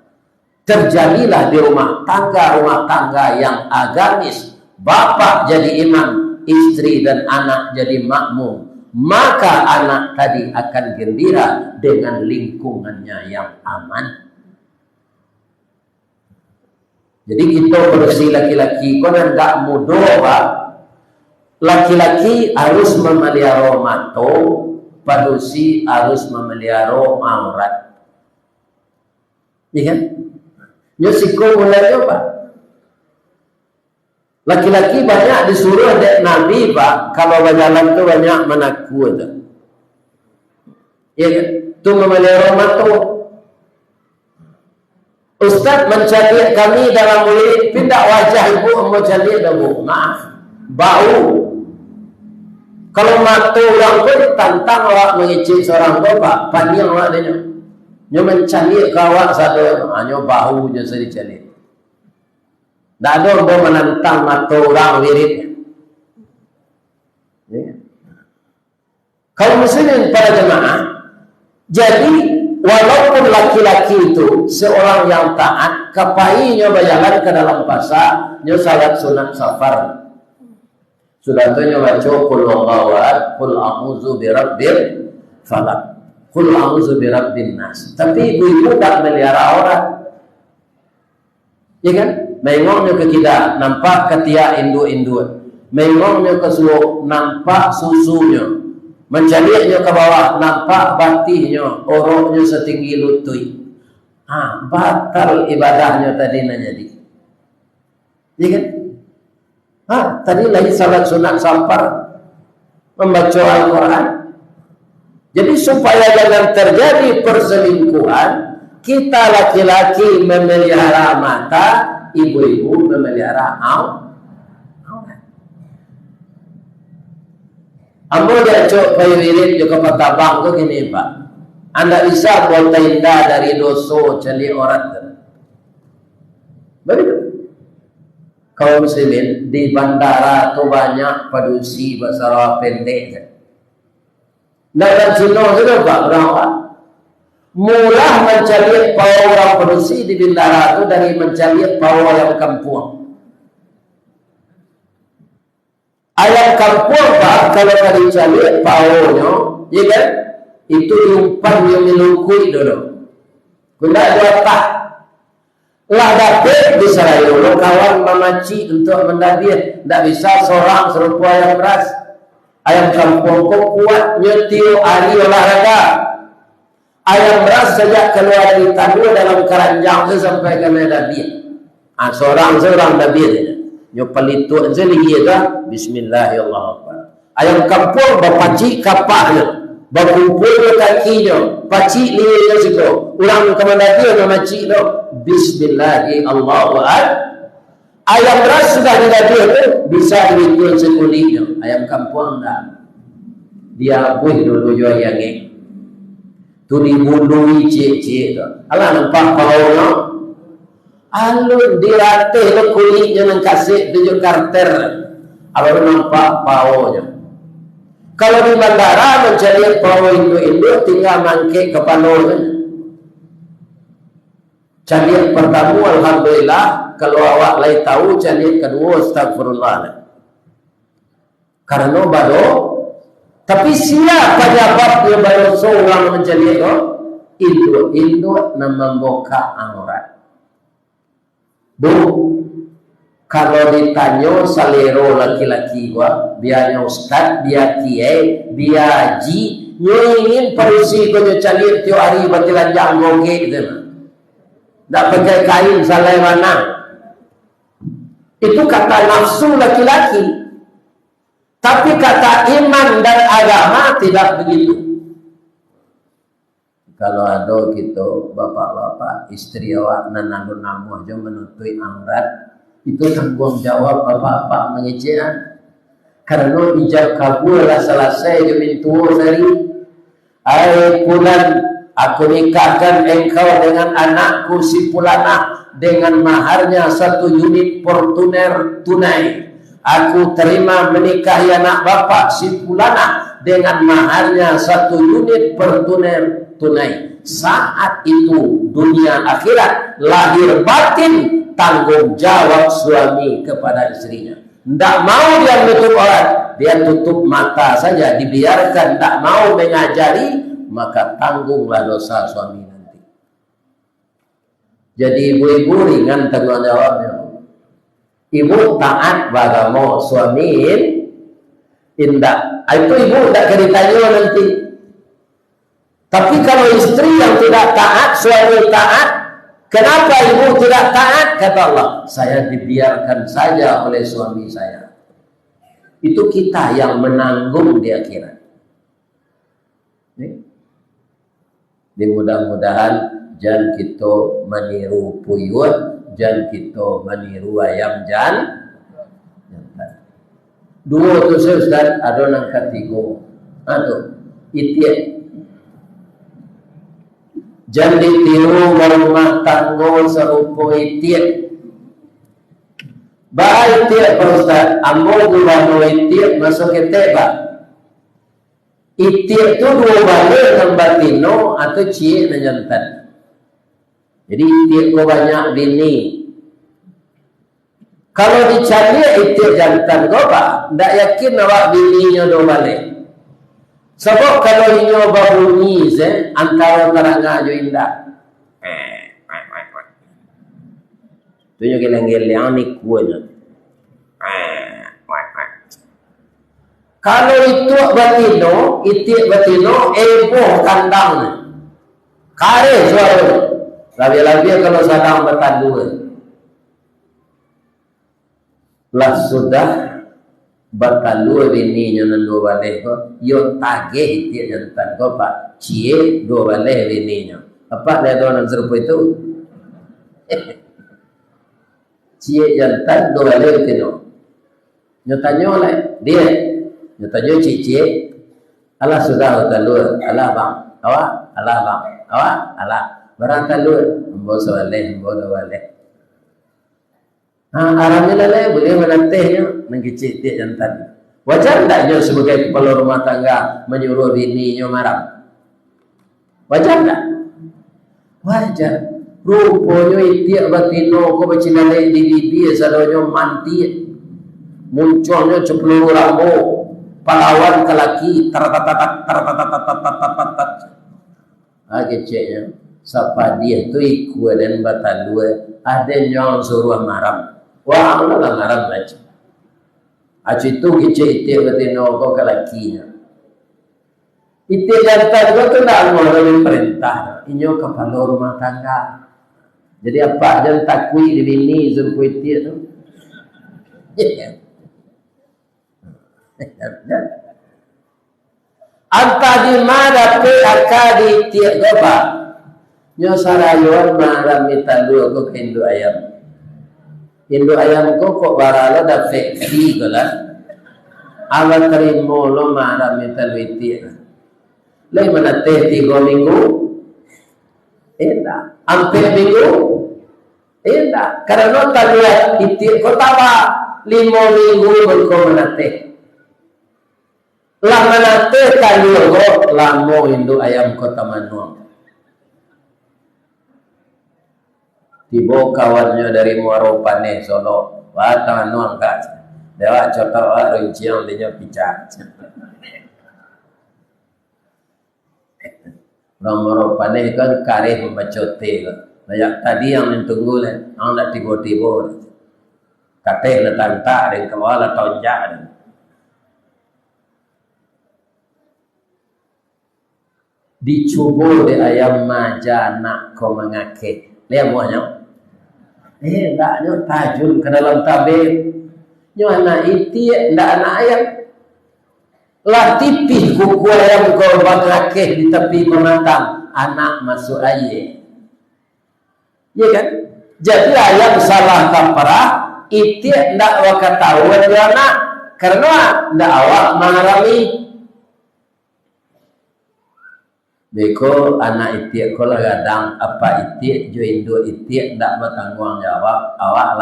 Terjadilah di rumah tangga yang agamis. Bapak jadi imam, istri dan anak jadi makmum. Maka anak tadi akan gembira dengan lingkungannya yang aman. Jadi kita bersih laki-laki, konon tak mudah pak. Laki-laki harus memelihara mato, padusi harus memelihara aurat. Iya kan? Nyosiko mulai pak. Laki-laki banyak disuruh dari Nabi pak, kalau berjalan tu banyak menakut. Ya kan? Tu memelihara mato. Ustaz mencari kami dalam mulut, pindah wajah ibu mau cari dabu. Maaf, bau. Kalau mato orang pun tantang awak mengicik seorang bapak, panjang awak dia. Nyo mencari kawak satu, hanya bau je sedih cari. Tak ada orang menantang mata orang wirid. Ya. Kaum muslimin para jemaah, jadi walaupun laki-laki itu seorang yang taat, kapainya berjalan ke dalam pasar, dia salat sunat safar. Sudah tu dia baca qul huwallahu qul a'udzu birabbil falaq, qul a'udzu birabbin nas. Tapi ibu-ibu tak melihara orang. Ya kan? Mengoknya ke kita, nampak ketiak induk-induk. Mengoknya ke suuk, nampak susunya. Mencaliknya ke bawah, nampak batihnya, oroknya setinggi lutut. Batal ibadahnya tadi jadi. Ya kan? Tadi lagi salat sunat sampar, membaca Al-Quran. Jadi supaya jangan terjadi perselingkuhan, kita laki-laki memelihara mata, ibu-ibu memelihara aurat. Ambo dia cok payu wirid juga patabang tu gini pak. Anda bisa buat tenda dari doso celi orang. Begitu. Kaum muslimin di bandara tu banyak padusi bahasa pendek. Dalam Cina juga pak berapa? Mula mencari pawai orang padusi di bandara itu dari mencari pawai yang kampung. Ayam kampung pak kalau kali cari pawainya, ya kan? itu diumpan yang melukui dulu. Kena dua tak. Lah dapat bisa lo kawan memaci untuk mendabir. Tak bisa seorang serupa ayam beras. Ayam kampung kok kuat nyetiu hari olahraga. Ayam beras sejak keluar dari tandu dalam keranjang itu sampai kena dabir. Seorang dabir. Nyo palitu je lagi dah bismillahirrahmanirrahim. Ayam kampung bapaci kapaknya. Berkumpul kakinya, pacik liya situ. Ulang kemana dia nama cik tu? Bismillahirrahmanirrahim. Ayam beras sudah didadir tu bisa dijual sekulinya. Ayam kampung dah. Dia buih dulu jual yang ni. Tu dibundui cik-cik tu. Alah nampak paunya. Alun diratih tu kulitnya nang kasih tujuh karter. Alun nampak paunya. Kalau di bandara mencari perahu induk-induk tinggal mangkik kepala. Carian pertama alhamdulillah, kalau awak lain tahu carian kedua astagfirullah. Karena baru tapi siapa penyebabnya baru seorang mencari itu? Induk-induk membuka aurat. Bu, kalau ditanya salero laki-laki gua, biarnya ustaz, biar kiai, biar haji, ingin perusi kau cari tiap hari batilan janggung gitu. Tak pakai kain salai mana. Itu kata nafsu laki-laki. Tapi kata iman dan agama tidak begitu. Kalau ada gitu, bapak-bapak, istri awak nanandu namu aja menutui aurat. Itu tanggung jawab bapak-bapak mengecehan. Karena ijab kabul lah selesai jamin tua sehari. Hai pulan, aku nikahkan engkau dengan anakku si Pulana dengan maharnya 1 unit portuner tunai. Aku terima menikahi anak bapak si Pulana dengan maharnya 1 unit portuner tunai. Saat itu dunia akhirat lahir batin tanggung jawab suami kepada istrinya. Tidak mau dia menutup aurat, dia tutup mata saja, dibiarkan. Tak mau mengajari, maka tanggunglah dosa suami nanti. Jadi ibu-ibu ringan tanggung jawabnya. Ibu taat bagamo, suami indah. Itu ibu tidak ditanya nanti. Tapi kalau istri yang tidak taat, suami taat, kenapa ibu tidak taat? Kata Allah, saya dibiarkan saja oleh suami saya. Itu kita yang menanggung di akhirat. Di mudah-mudahan jangan kita meniru puyuh, jangan kita meniru ayam jantan. Dua tu Ustaz, ada nang ketiga. Aduh, itik. Jangan ditiru rumah tangga serupa itik. Baik itik Pak Ustaz, ambo gubano itik masuk itik Pak. Itik tu 2 balik yang batino atau cik na jantan. Jadi itik ko banyak bini. Kalau dicari itik jantan ko Pak, ndak yakin awak bininya 2 balik. Sebab kalau ini berbunyi antara terangga jo indah. Tu nyo geleng-geleng ni kuanya. Kalau itu batino, itik batino, ebo kandang. Kare suara. Lebih-lebih kalau sedang bertandu. Lah sudah bertandu bininya nando balik ko, yo tagih itik jantan ko Pak. Cie 2 balik bininya. Apa dia tahu nang serupa itu? Cie jantan 2 balik batino. Nyo tanyo lah dia. Nyo tanyo cik-cik. Alah sudah talur, alah bang. Awak, alah bang. Awak, alah. Barang talur, ambo soleh, ambo 2 balik. Alhamdulillah boleh menantihnya mengkecil dia jantan. Wajar taknya sebagai kepala rumah tangga menyuruh bininya marah? Wajar tak? Wajar. Rupanya itik batino ko bercinalai di bibi sadonyo manti. Munculnya 10 rambut. pahlawan kelaki tarat keceknya siapa dia tu ikut dan batalue ada yang suruh maram wah Allah lah maram aja itu kecek itu betino kau kelakinya itu jantan kau tu nak mau perintah inyo kepala rumah tangga jadi apa aja takui di bini zurku itu tu anta di mana pe akadi tiak goba nyo sarayuan maram mitandu ko kendo ayam ko kok barala da feksi gola ala terimo lo maram mitandu tiak le mana te 3 minggu enda ampe minggu enda karena talia itiak ko tawa 5 minggu ko menate lamanate kaliogo lamo Indo ayam kota Manuang. Tibo kawannya dari Muaropane Solo, Batang Manuang kak. Dewa coba rincian dia picak. Muaropane kan kareh membacote. Banyak tadi yang mentunggu le, ang nak tibo-tibo. Kateh na tanta dan kawala tonjak. Dicubo de ayam majana ko mangake lihat buahnya tak nyo tajun ke dalam tabir nyo anak iti ndak anak ayam lah tipih kuku ayam ko mangake di tepi menatang anak masuk aye ya kan jadi ayam salah kaprah iti ndak waka tahu anak karena ndak awak mengalami Beko anak itiak ko lagadang apa itiak jo indo itiak ndak bertanggung jawab awak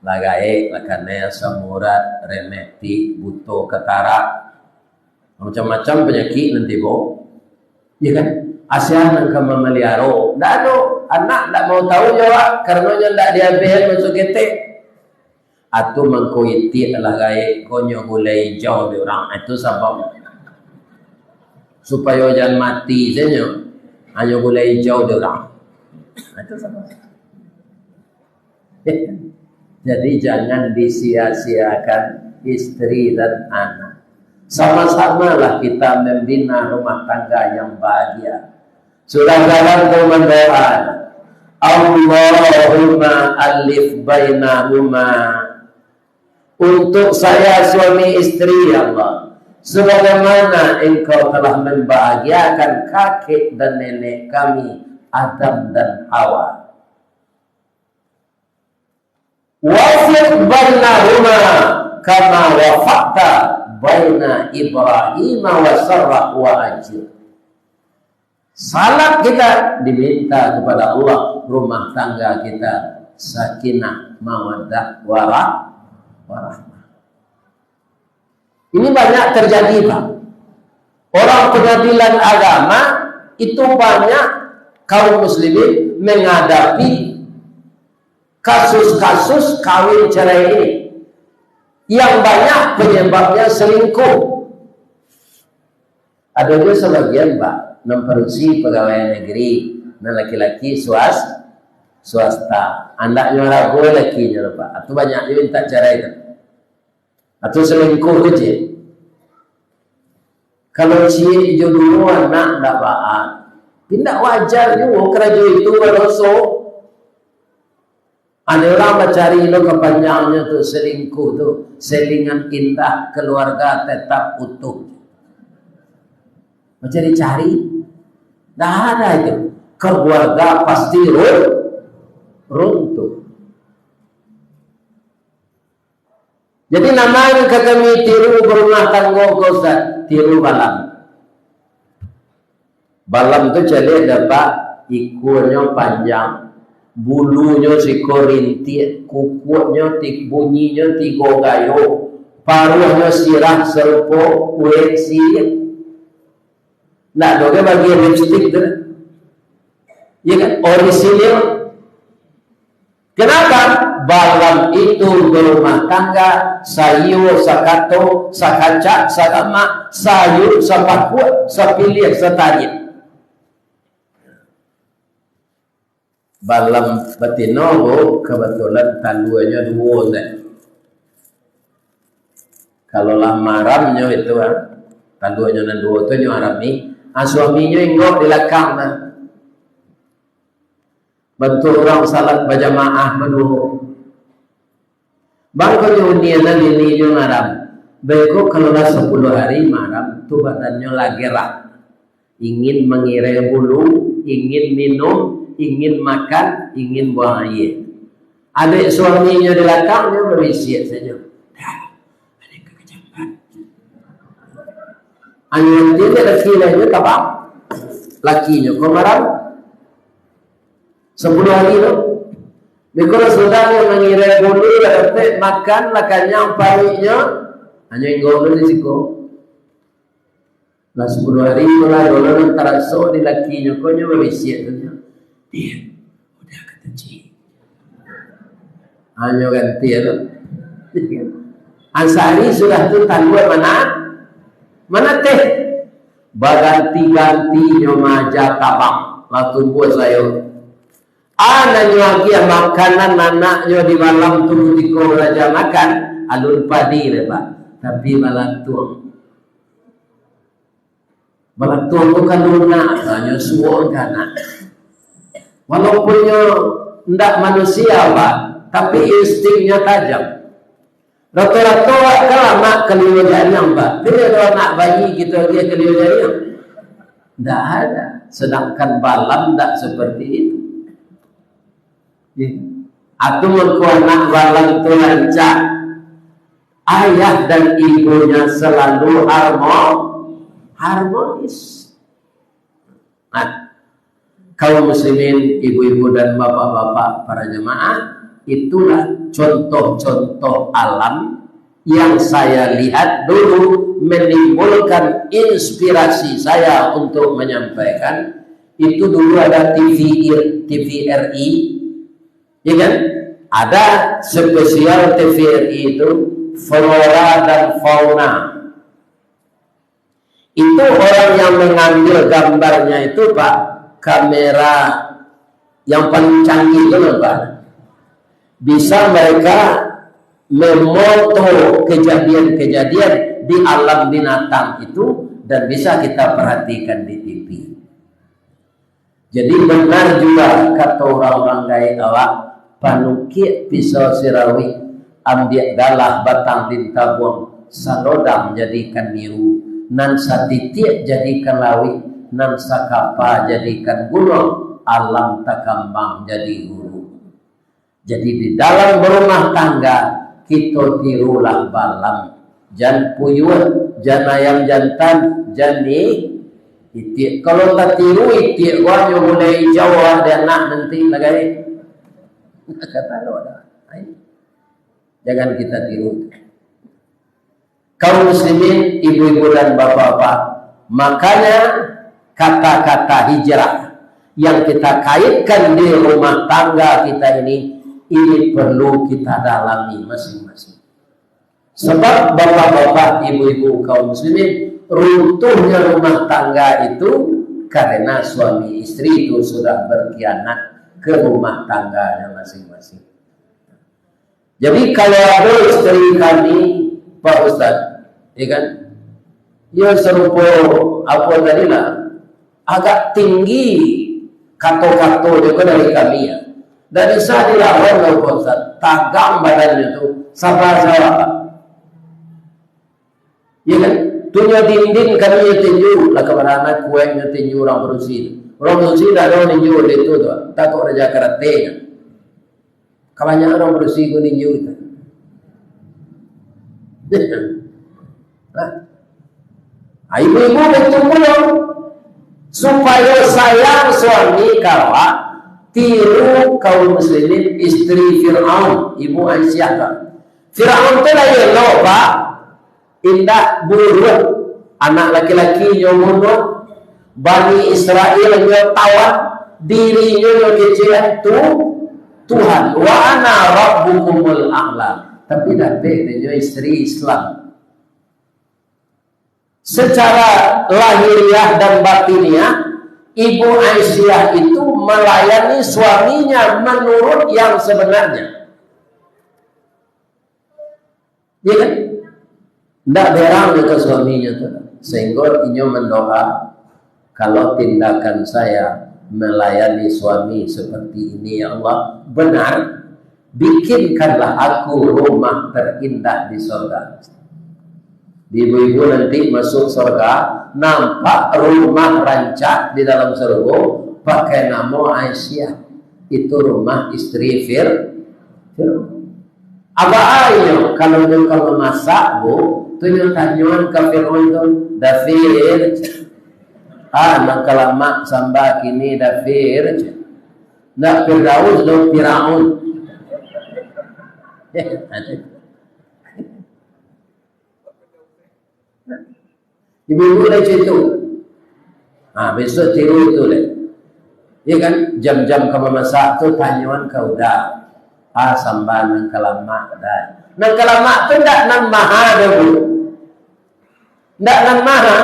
lagae lakane samurat remeti buto ketara macam-macam penyakit nanti bo ya kan asian nang kamamaliaro ndak ada anak ndak mau tahu jawab karena ndak diambil masuk kete atu mangko itiak lagae konyo gulai jauh di orang itu sebab supaya jangan mati saja hanya boleh hijau dorang itu sama jadi jangan disia-siakan istri dan anak sama-samalah kita membina rumah tangga yang bahagia sudah dalam berdoa Allahumma alif bainahuma untuk saya suami istri ya Allah sebagaimana engkau telah membahagiakan kakek dan nenek kami Adam dan Hawa. Wafiq bainahuma kama wafaqta baina Ibrahim wa Sarah wa Ajil. Salat kita diminta kepada Allah rumah tangga kita sakinah mawaddah warahmah. Ini banyak terjadi Pak. Orang pengadilan agama itu banyak kaum muslimin menghadapi kasus-kasus kawin cerai ini. Yang banyak penyebabnya selingkuh. Ada juga sebagian Pak memperusi pegawai negeri dan laki-laki swasta. Anda ragu lakinya Pak. Atau banyak juga minta cerai kan. Atau selingkuh aja. Kalau cie jodoh anak tak baat, tidak wajar juga kerja itu berdosa. Ada orang mencari lo kepanjangnya tu selingkuh tu, selingan indah keluarga tetap utuh. Mencari-cari, dah ada itu keluarga pasti runtuh. Jadi namanya kami tiru berumah tangga Ustaz, tiru balam. Balam itu jadi dapat ikunnya panjang, bulunya sikorinti, kukunya bunyinya 3 gayo, paruhnya sirah serpo ueksi. Nah, doge bagi lipstick tu, ya kan orisinil. Kenapa? balam itu berumah tangga, sayur, sakato, sakaca, sagama, sayur, sapakua, sapilih, satanyit. Balam betino kebetulan taluannya dua deh. Kalau lah maramnya itu taluannya nan dua tu nyo Arab ni, suaminya ingok di belakang dah. Bantu orang salat berjamaah berdua. Bangko nyo niana ini nyo Arab. Beko kalau lah 10 hari maram tu badannya lagi rak. Ingin mengirai bulu, ingin minum, ingin makan, ingin buang air. Adik suaminya di belakangnya berisik saja. Ada kekejapan. Anjing dia laki-lakinya tabak. Lakinya komaram. 10 hari tu. Bila saudara mengirai bulu, dapat makan, lakanya, pariknya, hanya ingin di siku. Lah 10 hari mulai orang terasa di lakinya, kau nyo berisik saja. Dia udah kecil. Hanya ganti tu. Ansari sudah tu tangguh mana teh? Baganti-gantinya maja tabang. Waktu buat saya. Anaknya lagi makanan anaknya di malam tu tiko raja makan. Alun padi lepas. Tapi malam tuang. Malam tuang tu kan lunak. Hanya suor kanak. Walaupun tidak manusia Pak, tapi instingnya tajam. Rata-rata kalau anak keliru jariang Pak, bila kalau anak bayi kita dia keliru jariang, tidak ada. Sedangkan balam tidak seperti itu. Atau menku anak balam itu lancar, ayah dan ibunya selalu harmonis. Kaum muslimin, ibu-ibu dan bapak-bapak para jemaah, itulah contoh-contoh alam yang saya lihat dulu menimbulkan inspirasi saya untuk menyampaikan. Itu dulu ada TVRI, ya kan? Ada spesial TVRI itu flora dan fauna. Itu orang yang mengambil gambarnya itu Pak, kamera yang paling canggih itu Pak. Bisa mereka memoto kejadian-kejadian di alam binatang itu dan bisa kita perhatikan di TV. Jadi benar juga kata orang-orang gaya awak, panukik pisau sirawi, ambil galah batang dintabuang, salodam jadikan niru, nan satitik jadikan lawi, nan sakapa jadikan gunung, alam takambang jadi guru. Jadi di dalam berumah tangga kita tirulah balam, jan puyuh, jan ayam jantan, jan itik. Kalau tak tiru itik gua nyo mulai jauh dia nak nanti lagi. Kata lo dah. Jangan kita tiru. Kaum muslimin, ibu-ibu dan bapak-bapak, makanya kata-kata hijrah yang kita kaitkan di rumah tangga kita ini perlu kita dalami masing-masing. Sebab bapak-bapak, ibu-ibu, kaum muslimin, runtuhnya rumah tangga itu karena suami istri itu sudah berkhianat ke rumah tangganya masing-masing. Jadi kalau ada istri kami, Pak Ustaz, ya kan, dia serupa apa tadi lah, agak tinggi kato-kato juga dari kami ya. Dari saya dilawan oleh Pak Ustaz, tagang badannya itu sabar-sabar. Ya kan? Tunya dinding kami tinju lah kepada anak kuenya tinju orang berusia. Orang berusia dah ada tinju itu tu. Takut raja karatenya. Kebanyakan orang berusia ku tinju itu. Ibu-ibu betul-betul supaya sayang suami kawa tiru kaum muslimin istri Fir'aun, ibu Aisyah kan. Fir'aun tu lah yang lupa indah buruk anak laki-laki yang bunuh Bani Israel yang tawan dirinya yang kecil itu Tuhan, wa ana rabbukumul a'la. Tapi dapat dia istri Islam. Secara lahiriah dan batiniah, Ibu Aisyah itu melayani suaminya menurut yang sebenarnya. Ya kan? Tidak berang ke suaminya tuh. Sehingga inyo mendoa, kalau tindakan saya melayani suami seperti ini ya Allah benar, bikinkanlah aku rumah terindah di surga. Ibu-ibu nanti masuk surga, nampak rumah rancak di dalam surga pakai nama Aisyah. Itu rumah istri Fir'aun. Apa ayo kalau memasak bu, tunjuk tanyuan ke Fir'aun tu, Dafir. Nak lama sampai kini Dafir. Nak Fir'aun tu Fir'aun. Ibu-ibu dah itu. Besok tiru itu deh. Ya kan, jam-jam kamu masak tu tanyuan kau dah. Sambar nang kalamak dah. Nang kalamak tu ndak nang maha dulu. Ndak nang maha.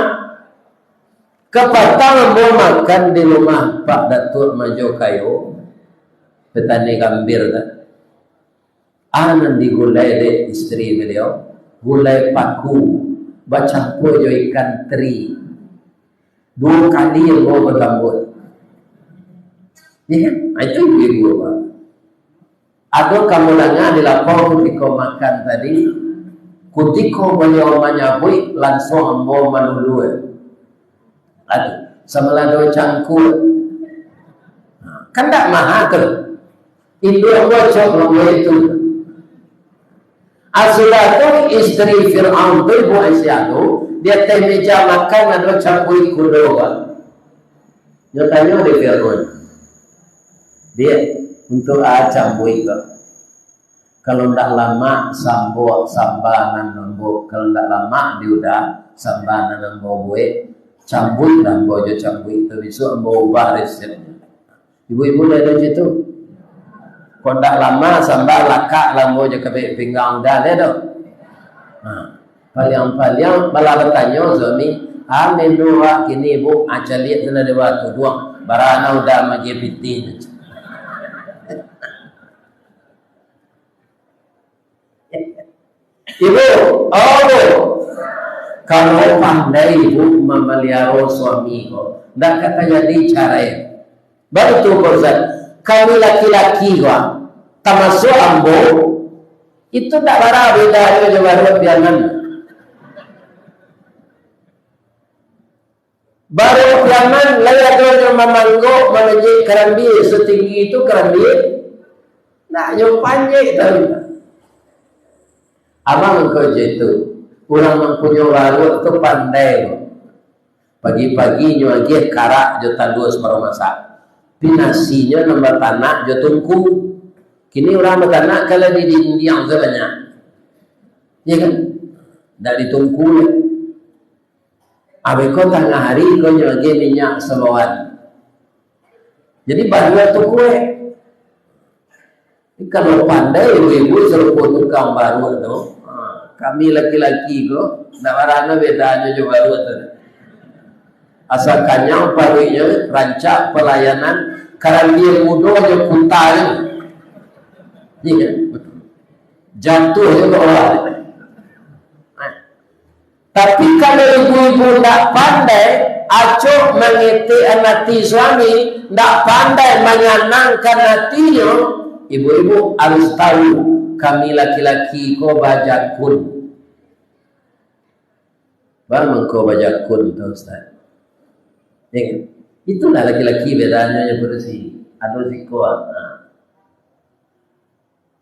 Kepatang mau makan di rumah Pak Datuk Majo Kayo, petani gambir dah. Anan digulai deh istri beliau, gulai paku. Bercampur jo ikan teri 2 kali yang mau bergambut. Ya kan? Itu ibu Pak. Ada kamu nanya di lapor ketika makan tadi, ketika beliau menyabui langsung ambo manulu. Aduh, semelado cangkul. Kan tak mahal tu. Ibu bocok ngomong itu. Asulah tu istri Fir'aun tu, Ibu Aisyah tu, dia teh meja makan ada campur kudo kan. Dia tanya di Fir'aun, dia untuk campur kan. Kalau ndak lama sambo sambanan nombo, kalau ndak lama dia udah sambanan nombo buat campur dan bojo campur itu besok ambo ubah resepnya. Ibu-ibu dah ada situ. Kalau tak lama sambil lakak lambo je ke pinggang dah le doh. Paling-paling bala bertanya suami, menu wak kini bu acaliat sana de batu duang. Barana udah magi pitin. Ibu, kalau pandai ibu memelihara suami kau, ndak kata jadi cara baru tu Ustaz. Kami laki-laki gua termasuk ambo itu tak bara beda dengan baru piangan. Baru piangan layak dengan memanggo menuju kerambi setinggi itu kerambi nak nyumpanjek tahu. Abang engkau itu orang mempunyai baru itu pandai. Pagi-pagi nyuagi karak juta 2 separuh masak. Pinasinya nombor tanah jo tungku. Kini orang bertanah kalau di India banyak. Ya kan? Dari tungku. Abeko tengah hari kau nyagi minyak sebawan. Jadi baru tu kue. Kalau pandai ibu-ibu seruput tukang baru tu, kami laki-laki ko, nak warna bedanya jo baru tu. Asal kanyang parinya rancak pelayanan karena dia mudah je putar ya, jatuh je orang. Tapi kalau ibu-ibu tak pandai acuh mengerti hati suami, tak pandai menyenangkan hatinya, ibu-ibu harus tahu kami laki-laki ko bajakun. Bang ko bajakun tu Ustaz. Ya, itulah laki-laki bedanya yang bersih. Ada zikuan.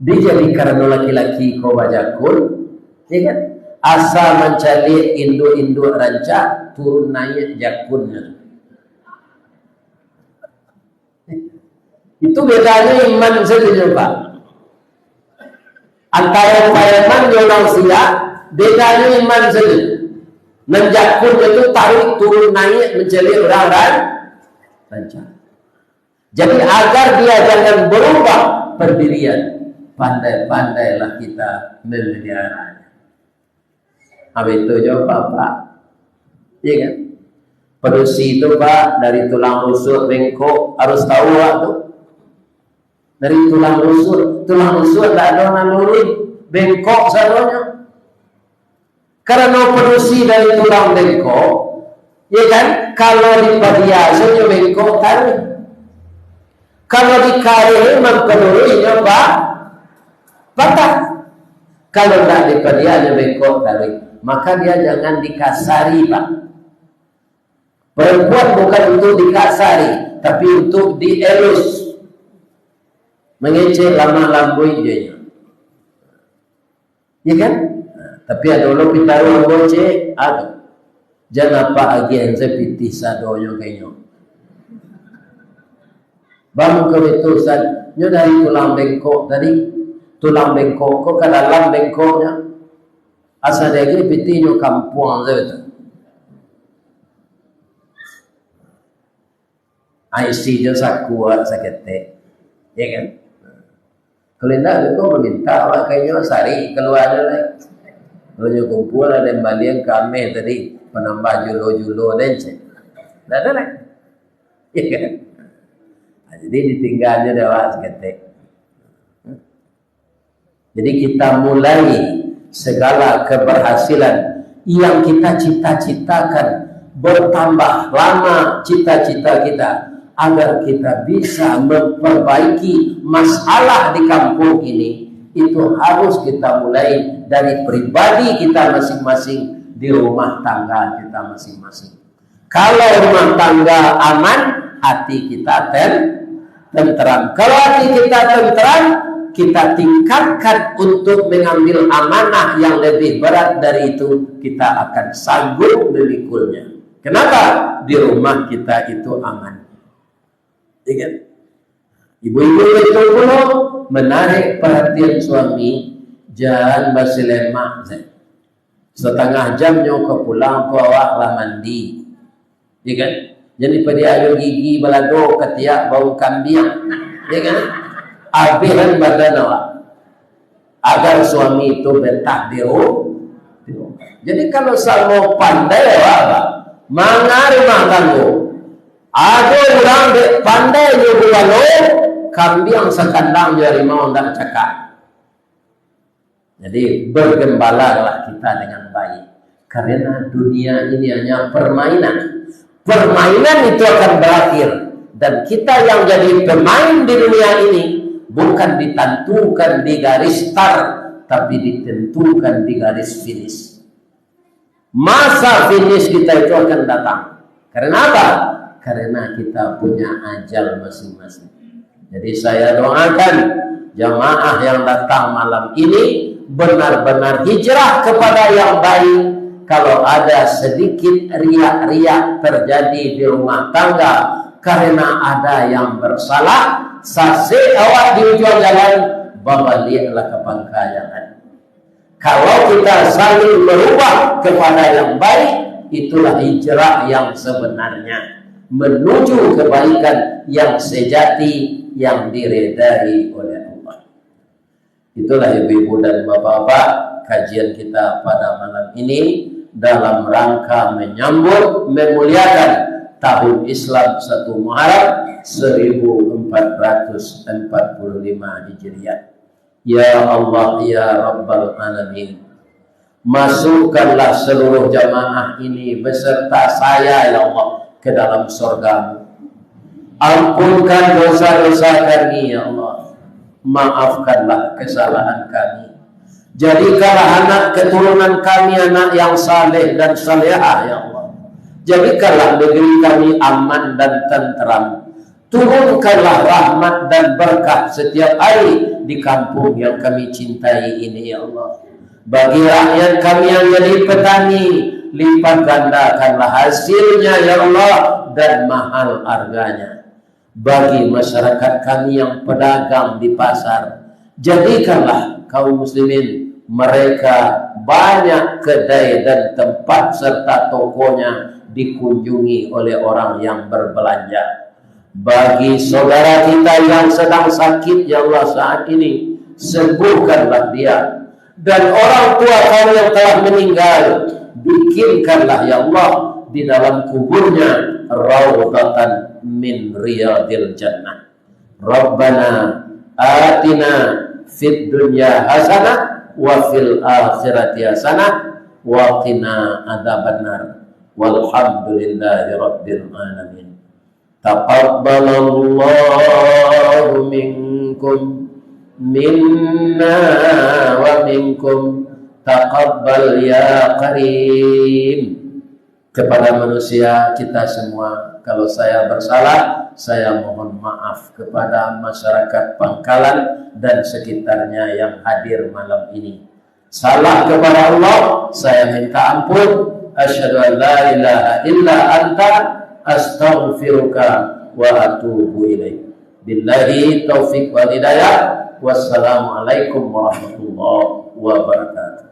Dia jadi karena laki-laki kau bajakun, ya kan? Asal mencari induk-induk rancak turun naik jakunnya. Itu bedanya iman saja Pak. Antara iman jolang siap, bedanya iman saja. Menjakun itu tarik turun naik mencari orang rancak. Jadi agar dia jangan berubah pendirian, pandai-pandailah kita memeliharanya. Apa itu jawab Pak? Iya kan? Perusi itu Pak, dari tulang rusuk bengkok harus tahu waktu. Dari tulang rusuk tak ada naluri bengkok sadonya. Karena perusi dari tulang bengkok, ya kan? Kalau dipadiasanya bengkok tarik. Kalau dikari mempenuhinya Pak, patah. Kalau tidak dipadiasanya bengkok tarik, maka dia jangan dikasari Pak. Perempuan bukan untuk dikasari, tapi untuk dielus. Mengecek lama-lambui dia. Ya kan? Nah, tapi ada lo pitaru goce, ada. Jangan apa agen sepiti sadoyo kenyo. Bangun kebetulan, nyo dari tulang bengkok tadi, tulang bengkok kok ke dalam bengkoknya. Asal dia gini piti nyo kampung saja. IC jo sakua sakete, ya kan? Kalau tidak, itu meminta makanya sari keluar lagi. Lalu kumpul ada balian kami tadi penambah julo-julo dan cek. Tidak ada lagi, ya kan? Nah, jadi ditinggalnya dewa sakete. Jadi kita mulai segala keberhasilan yang kita cita-citakan, bertambah lama cita-cita kita agar kita bisa memperbaiki masalah di kampung ini. Itu harus kita mulai dari pribadi kita masing-masing, di rumah tangga kita masing-masing. Kalau rumah tangga aman, hati kita tenteram. Kalau hati kita tenteram, kita tingkatkan untuk mengambil amanah yang lebih berat dari itu, kita akan sanggup memikulnya. Kenapa? Di rumah kita itu aman. Ingat, ibu-ibu itu pula menarik perhatian suami, jangan basi lemak. Setengah jam nyok pulang awak lah mandi, ya kan? Jadi pada ayo gigi balado ketiak bau kambing, ya kan? Abihan badan awak agar suami itu betah di rumah. Jadi kalau sama pandai awak, mangar makanmu. Ada orang pandai juga lo, kambing sekandang dari mau dan cakap. Jadi bergembalalah kita dengan baik, karena dunia ini hanya permainan. Permainan itu akan berakhir, dan kita yang jadi pemain di dunia ini bukan ditentukan di garis start, tapi ditentukan di garis finish. Masa finish kita itu akan datang. Karena apa? Karena kita punya ajal masing-masing. Jadi saya doakan jamaah yang datang malam ini benar-benar hijrah kepada yang baik. Kalau ada sedikit riak-riak terjadi di rumah tangga karena ada yang bersalah, sase awak di ujung jalan, baliklah ke pangkalan. Kalau kita saling berubah kepada yang baik, itulah hijrah yang sebenarnya, menuju kebaikan yang sejati yang diredai oleh Allah. Itulah ibu-ibu dan bapak-bapak kajian kita pada malam ini dalam rangka menyambut memuliakan tahun Islam 1 Muharram 1445 Hijriah. Ya Allah ya Rabbal Alamin, masukkanlah seluruh jamaah ini beserta saya ya Allah ke dalam surga-Mu. Ampunkan dosa-dosa kami ya Allah, maafkanlah kesalahan kami. Jadikanlah anak keturunan kami anak yang saleh dan salehah ya Allah. Jadikanlah negeri kami aman dan tenteram. Turunkanlah rahmat dan berkah setiap hari di kampung yang kami cintai ini ya Allah. Bagi rakyat kami yang jadi petani, lipat gandakanlah hasilnya ya Allah, dan mahal harganya. Bagi masyarakat kami yang pedagang di pasar, jadikanlah kaum muslimin mereka banyak kedai dan tempat serta tokonya dikunjungi oleh orang yang berbelanja. Bagi saudara kita yang sedang sakit, ya Allah saat ini sembuhkanlah dia. Dan orang tua kami yang telah meninggal, bikinkanlah ya Allah di dalam kuburnya raudhatan min riyadil jannah. Rabbana atina fid dunya hasanah wa fil akhirati hasanah wa qina adzabannar. Walhamdulillahi rabbil alamin. Taqabbalallahu minkum minna wa minkum taqabbal ya karim. Kepada manusia kita semua, kalau saya bersalah, saya mohon maaf. Kepada masyarakat Pangkalan dan sekitarnya yang hadir malam ini, salah kepada Allah, saya minta ampun. Asyhadu an la ilaha illa anta astaghfiruka wa atubu ilaik. Billahi taufiq wal hidayah. Wassalamualaikum warahmatullahi wabarakatuh.